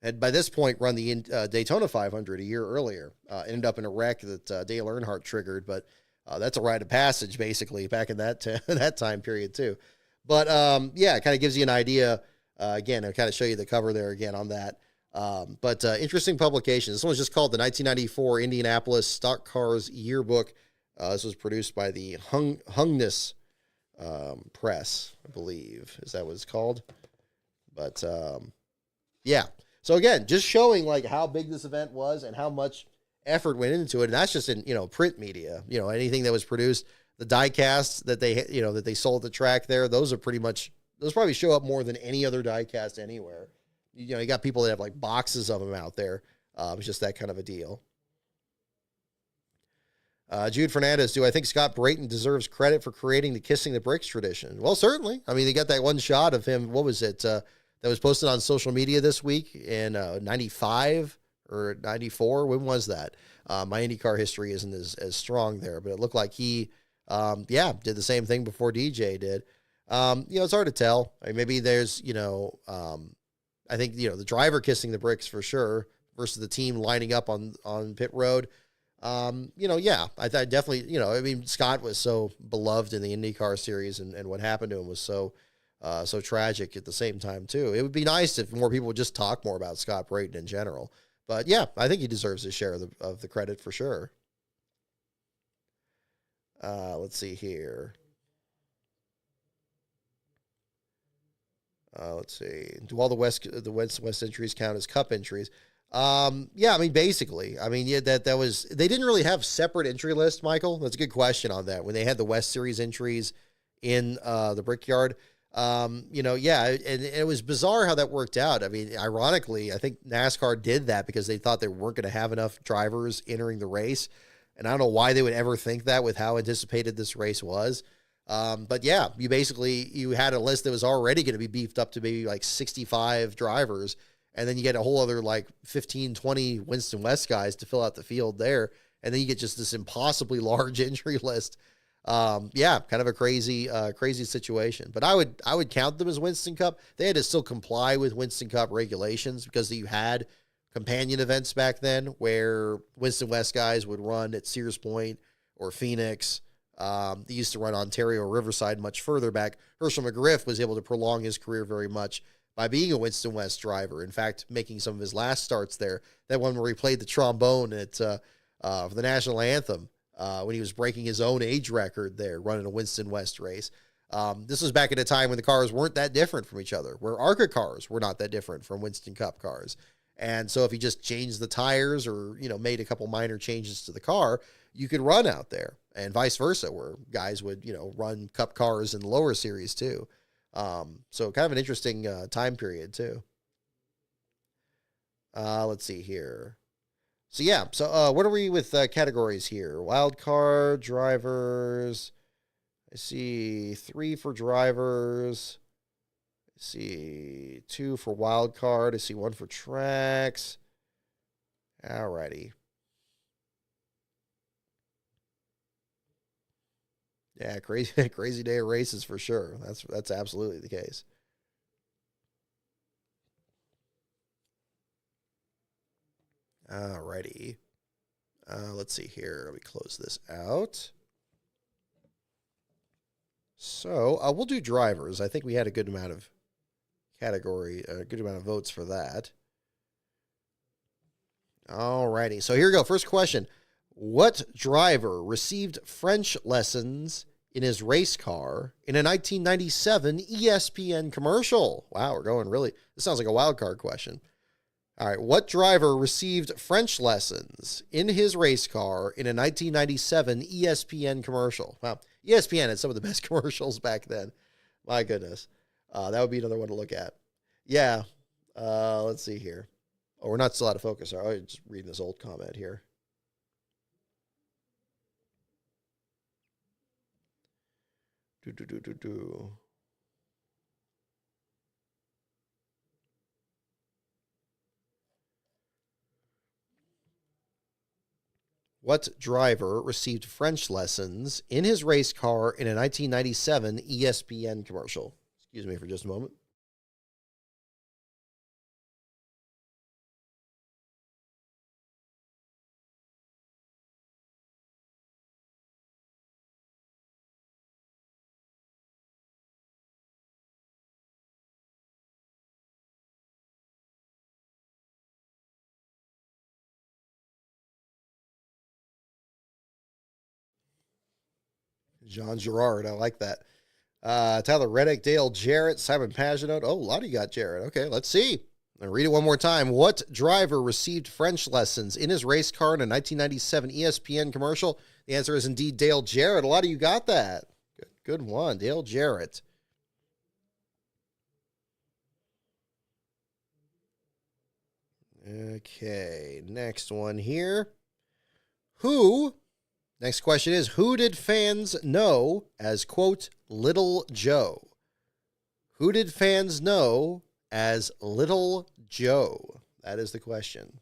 had by this point run the Daytona 500 a year earlier. Ended up in a wreck that Dale Earnhardt triggered, but that's a rite of passage basically back in that that time period too. But yeah, it kind of gives you an idea. Again, I'll kind of show you the cover there again on that. But interesting publication. This one's just called the 1994 Indianapolis Stock Cars Yearbook. This was produced by the Hungness Press, I believe. Is that what it's called? But yeah. So again, just showing like how big this event was and how much effort went into it. And that's just in, print media, anything that was produced, the die casts that they, that they sold at the track there. Those probably show up more than any other die cast anywhere. You got people that have like boxes of them out there. It's just that kind of a deal. Jude Fernandez, do I think Scott Brayton deserves credit for creating the Kissing the Bricks tradition? Well, certainly. I mean, they got that one shot of him. What was it? That was posted on social media this week in 95 or 94. When was that? My IndyCar history isn't as strong there, but it looked like he, did the same thing before DJ did. It's hard to tell. I mean, maybe there's, I think, the driver kissing the bricks for sure versus the team lining up on pit road. I definitely, I mean, Scott was so beloved in the IndyCar series and what happened to him was so tragic at the same time too. It would be nice if more people would just talk more about Scott Brayton in general, but yeah, I think he deserves his share of the credit for sure. Let's see here. Let's see. Do all the West entries count as Cup entries? Yeah, I mean, basically, that was, they didn't really have separate entry lists, Michael. That's a good question on that. When they had the West Series entries in the Brickyard, and it was bizarre how that worked out. I mean, ironically, I think NASCAR did that because they thought they weren't going to have enough drivers entering the race. And I don't know why they would ever think that with how anticipated this race was. But yeah, you had a list that was already going to be beefed up to maybe like 65 drivers. And then you get a whole other like 15, 20 Winston West guys to fill out the field there. And then you get just this impossibly large entry list. Kind of a crazy situation, but I would count them as Winston Cup. They had to still comply with Winston Cup regulations because you had companion events back then where Winston West guys would run at Sears Point or Phoenix. They used to run Ontario Riverside much further back. Herschel McGriff was able to prolong his career very much by being a Winston West driver. In fact, making some of his last starts there. That one where he played the trombone for the national anthem when he was breaking his own age record there, running a Winston West race. This was back at a time when the cars weren't that different from each other, where ARCA cars were not that different from Winston Cup cars. And so if you just changed the tires or, made a couple minor changes to the car, you could run out there, and vice versa, where guys would, run Cup cars in the lower series too. So kind of an interesting time period too. Let's see here. So yeah, what are we with categories here? Wild card, drivers. I see 3 for drivers. I see 2 for wild card. I see 1 for tracks. Alrighty. Yeah, crazy day of races for sure. That's absolutely the case. Alrighty. Let's see here. Let me close this out. So we'll do drivers. I think we had a good amount of a good amount of votes for that. All righty. So here we go. First question. What driver received French lessons in his race car in a 1997 ESPN commercial? Wow, we're going really. This sounds like a wild card question. All right. What driver received French lessons in his race car in a 1997 ESPN commercial? Wow. ESPN had some of the best commercials back then. My goodness. That would be another one to look at. Yeah. Let's see here. Oh, we're not still out of focus. I'm just reading this old comment here. What driver received French lessons in his race car in a 1997 ESPN commercial? Excuse me for just a moment. Jean Girard, I like that. Tyler Reddick, Dale Jarrett, Simon Pagenaud. Oh, a lot of you got Jarrett. Okay, let's see. I'm going to read it one more time. What driver received French lessons in his race car in a 1997 ESPN commercial? The answer is indeed Dale Jarrett. A lot of you got that. Good one, Dale Jarrett. Okay, next one here. Next question is, who did fans know as, quote, Little Joe? Who did fans know as Little Joe? That is the question.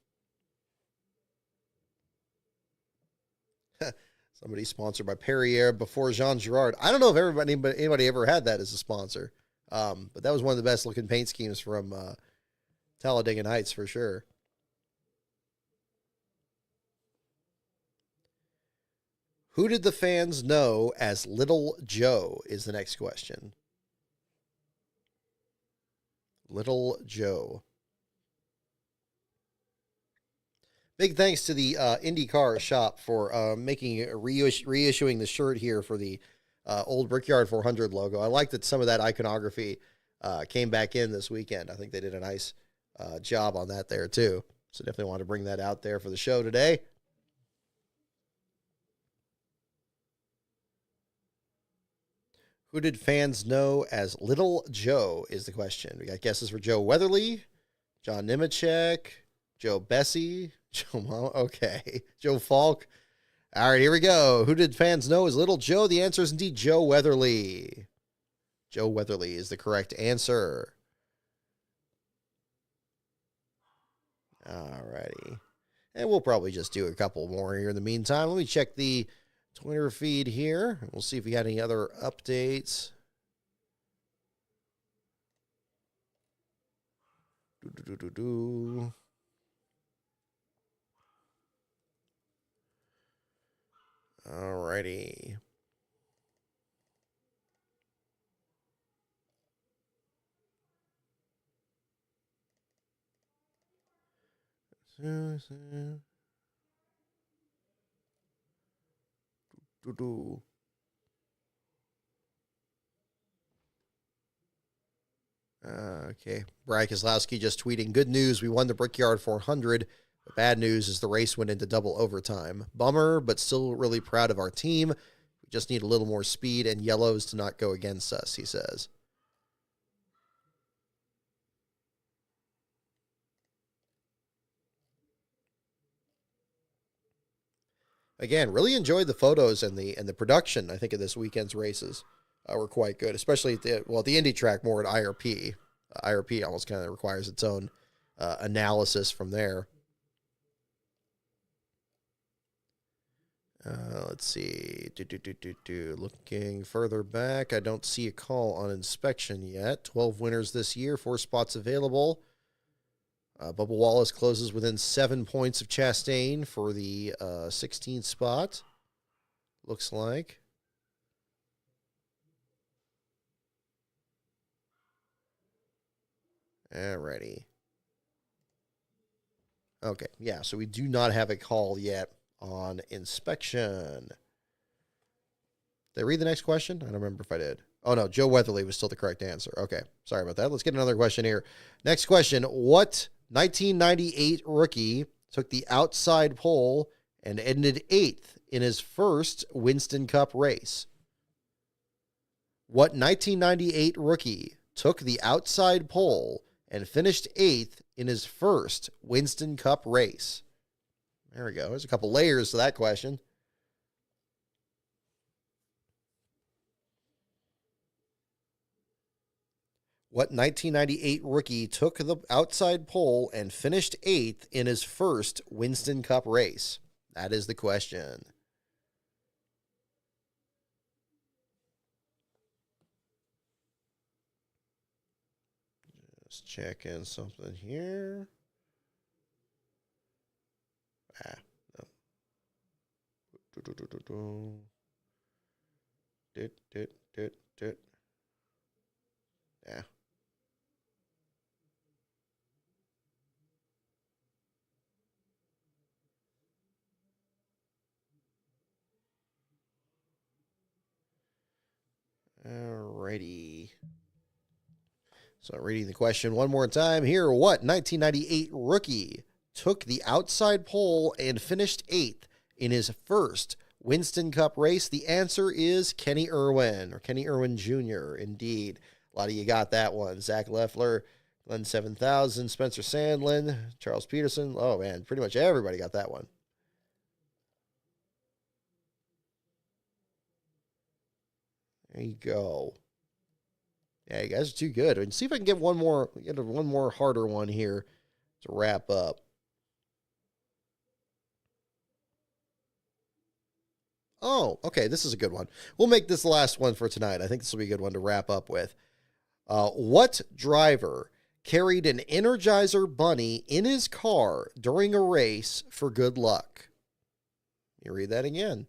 Somebody sponsored by Perrier before Jean Girard. I don't know if anybody ever had that as a sponsor, but that was one of the best looking paint schemes from Talladega Nights for sure. Who did the fans know as Little Joe is the next question. Little Joe. Big thanks to the IndyCar shop for reissuing the shirt here for the old Brickyard 400 logo. I like that some of that iconography came back in this weekend. I think they did a nice job on that there too. So definitely want to bring that out there for the show today. Who did fans know as Little Joe is the question. We got guesses for Joe Weatherly, John Nemechek, Joe Bessie, Joe Mama. Okay, Joe Falk. All right, here we go. Who did fans know as Little Joe? The answer is indeed Joe Weatherly. Joe Weatherly is the correct answer. All righty. And we'll probably just do a couple more here in the meantime. Let me check the Twitter feed here. We'll see if we got any other updates. All righty. Okay. Brian Kozlowski just tweeting, good news, we won the Brickyard 400. The bad news is the race went into double overtime. Bummer, but still really proud of our team. We just need a little more speed and yellows to not go against us, he says. Again, really enjoyed the photos and the production, I think, of this weekend's races were quite good, especially at the Indy track more at IRP. IRP almost kind of requires its own analysis from there. Let's see. Looking further back, I don't see a call on inspection yet. 12 winners this year, 4 spots available. Bubba Wallace closes within 7 points of Chastain for the 16th spot. Looks like. Alrighty. Okay, yeah, so we do not have a call yet on inspection. Did I read the next question? I don't remember if I did. Oh, no, Joe Weatherly was still the correct answer. Okay, sorry about that. Let's get another question here. Next question. What 1998 rookie took the outside pole and ended 8th in his first Winston Cup race? What 1998 rookie took the outside pole and finished 8th in his first Winston Cup race? There we go. There's a couple layers to that question. What 1998 rookie took the outside pole and finished 8th in his first Winston Cup race? That is the question. Just checking something here. No. Yeah. Alrighty. So reading the question one more time here. What 1998 rookie took the outside pole and finished 8th in his first Winston Cup race? The answer is Kenny Irwin, or Kenny Irwin Jr. Indeed. A lot of you got that one. Zach Leffler, Glenn 7000, Spencer Sandlin, Charles Peterson. Oh, man, pretty much everybody got that one. There you go. Yeah, you guys are too good. And see if I can get one more harder one here to wrap up. Oh, okay. This is a good one. We'll make this the last one for tonight. I think this will be a good one to wrap up with. What driver carried an Energizer bunny in his car during a race for good luck? You read that again.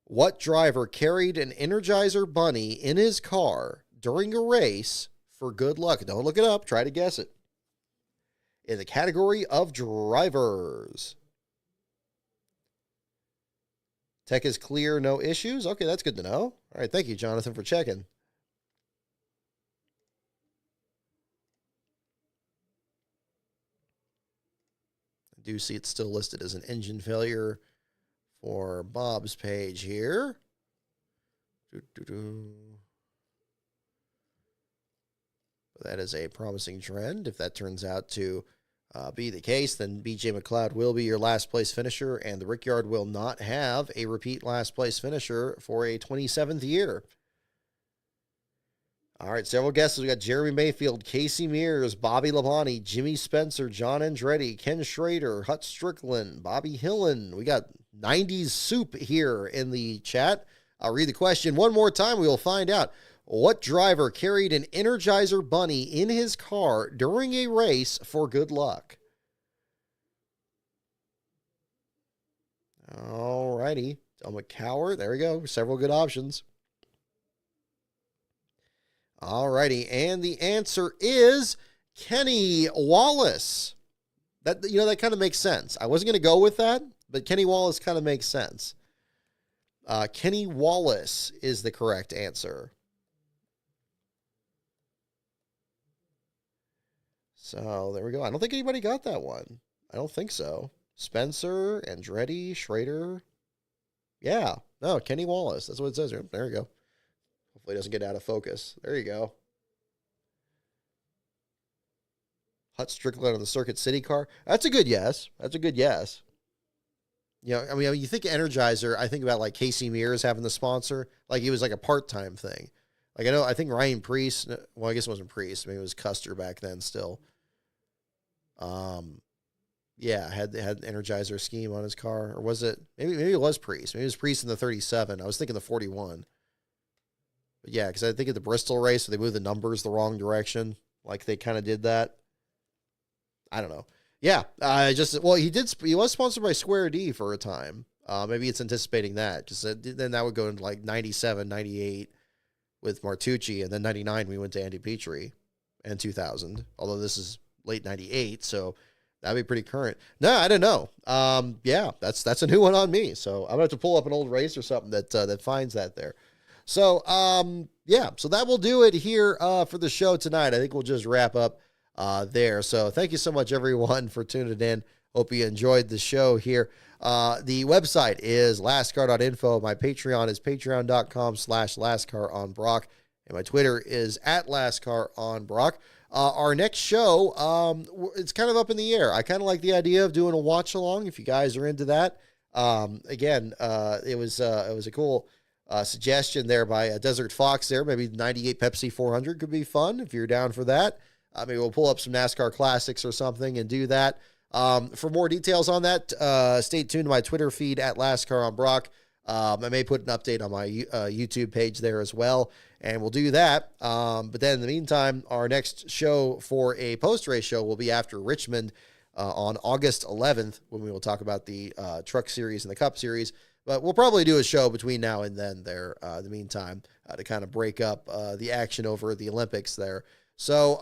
What driver carried an Energizer bunny in his car during a race for good luck? Don't look it up. Try to guess it. In the category of drivers. Tech is clear, no issues. Okay, that's good to know. All right, thank you, Jonathan, for checking. I do see it's still listed as an engine failure for Bob's page here. That is a promising trend. If that turns out to be the case, then BJ McLeod will be your last place finisher, and the Rickyard will not have a repeat last place finisher for a 27th year. All right, several guesses. We got Jeremy Mayfield, Casey Mears, Bobby Labonte, Jimmy Spencer, John Andretti, Ken Schrader, Hut Strickland, Bobby Hillen. We got 90s soup here in the chat. I'll read the question one more time. We will find out. What driver carried an Energizer bunny in his car during a race for good luck? All righty. Del McCower. There we go. Several good options. All righty. And the answer is Kenny Wallace. That kind of makes sense. I wasn't going to go with that, but Kenny Wallace kind of makes sense. Kenny Wallace is the correct answer. So there we go. I don't think anybody got that one. I don't think so. Spencer, Andretti, Schrader. Yeah. No, Kenny Wallace. That's what it says here. There you go. Hopefully it doesn't get out of focus. There you go. Hut Strickland on the Circuit City car. That's a good yes. That's a good yes. I mean, you think Energizer, I think about like Casey Mears having the sponsor. Like he was like a part-time thing. Like I think Ryan Priest, well, I guess it wasn't Priest. Maybe it was Custer back then still. Yeah, had Energizer scheme on his car, or was it maybe it was Priest? Maybe it was Priest in the 37. I was thinking the 41. But yeah, because I think at the Bristol race, so they moved the numbers the wrong direction. Like they kind of did that. I don't know. Yeah, he was sponsored by Square D for a time. Maybe it's anticipating that, because then that would go into like 97, 98 with Martucci, and then 99 we went to Andy Petrie. and 2000, although this is late 98, so that'd be pretty current. No, I don't know. Yeah, that's a new one on me. So I'm gonna have to pull up an old race or something that finds that there. So yeah, so that will do it here for the show tonight. I think we'll just wrap up there. So thank you so much, everyone, for tuning in. Hope you enjoyed the show here. The website is lastcar.info. My Patreon is patreon.com/lastcaronbrock. And my Twitter is @lastcaronbrock. Our next show, it's kind of up in the air. I kind of like the idea of doing a watch along if you guys are into that. Again, it was a cool suggestion there by Desert Fox there. Maybe 98 Pepsi 400 could be fun if you're down for that. Maybe we'll pull up some NASCAR classics or something and do that. For more details on that, stay tuned to my Twitter feed @lastcaronbrock. I may put an update on my YouTube page there as well, and we'll do that. But then in the meantime, our next show for a post-race show will be after Richmond on August 11th, when we will talk about the Truck Series and the Cup Series. But we'll probably do a show between now and then there, in the meantime, to kind of break up the action over the Olympics there. So,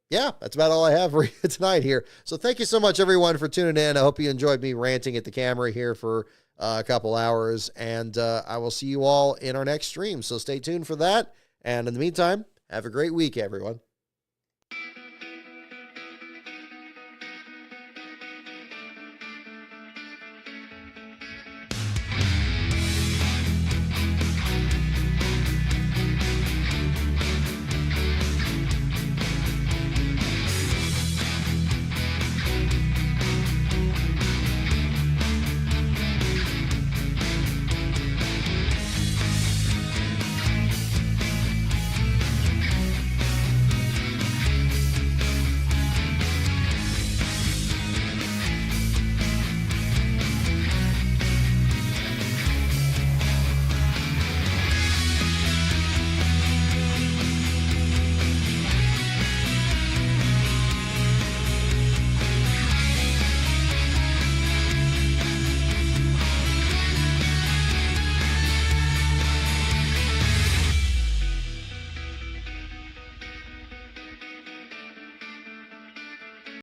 yeah, that's about all I have for you tonight here. So thank you so much, everyone, for tuning in. I hope you enjoyed me ranting at the camera here for a couple hours, and I will see you all in our next stream. So stay tuned for that. And in the meantime, have a great week, everyone.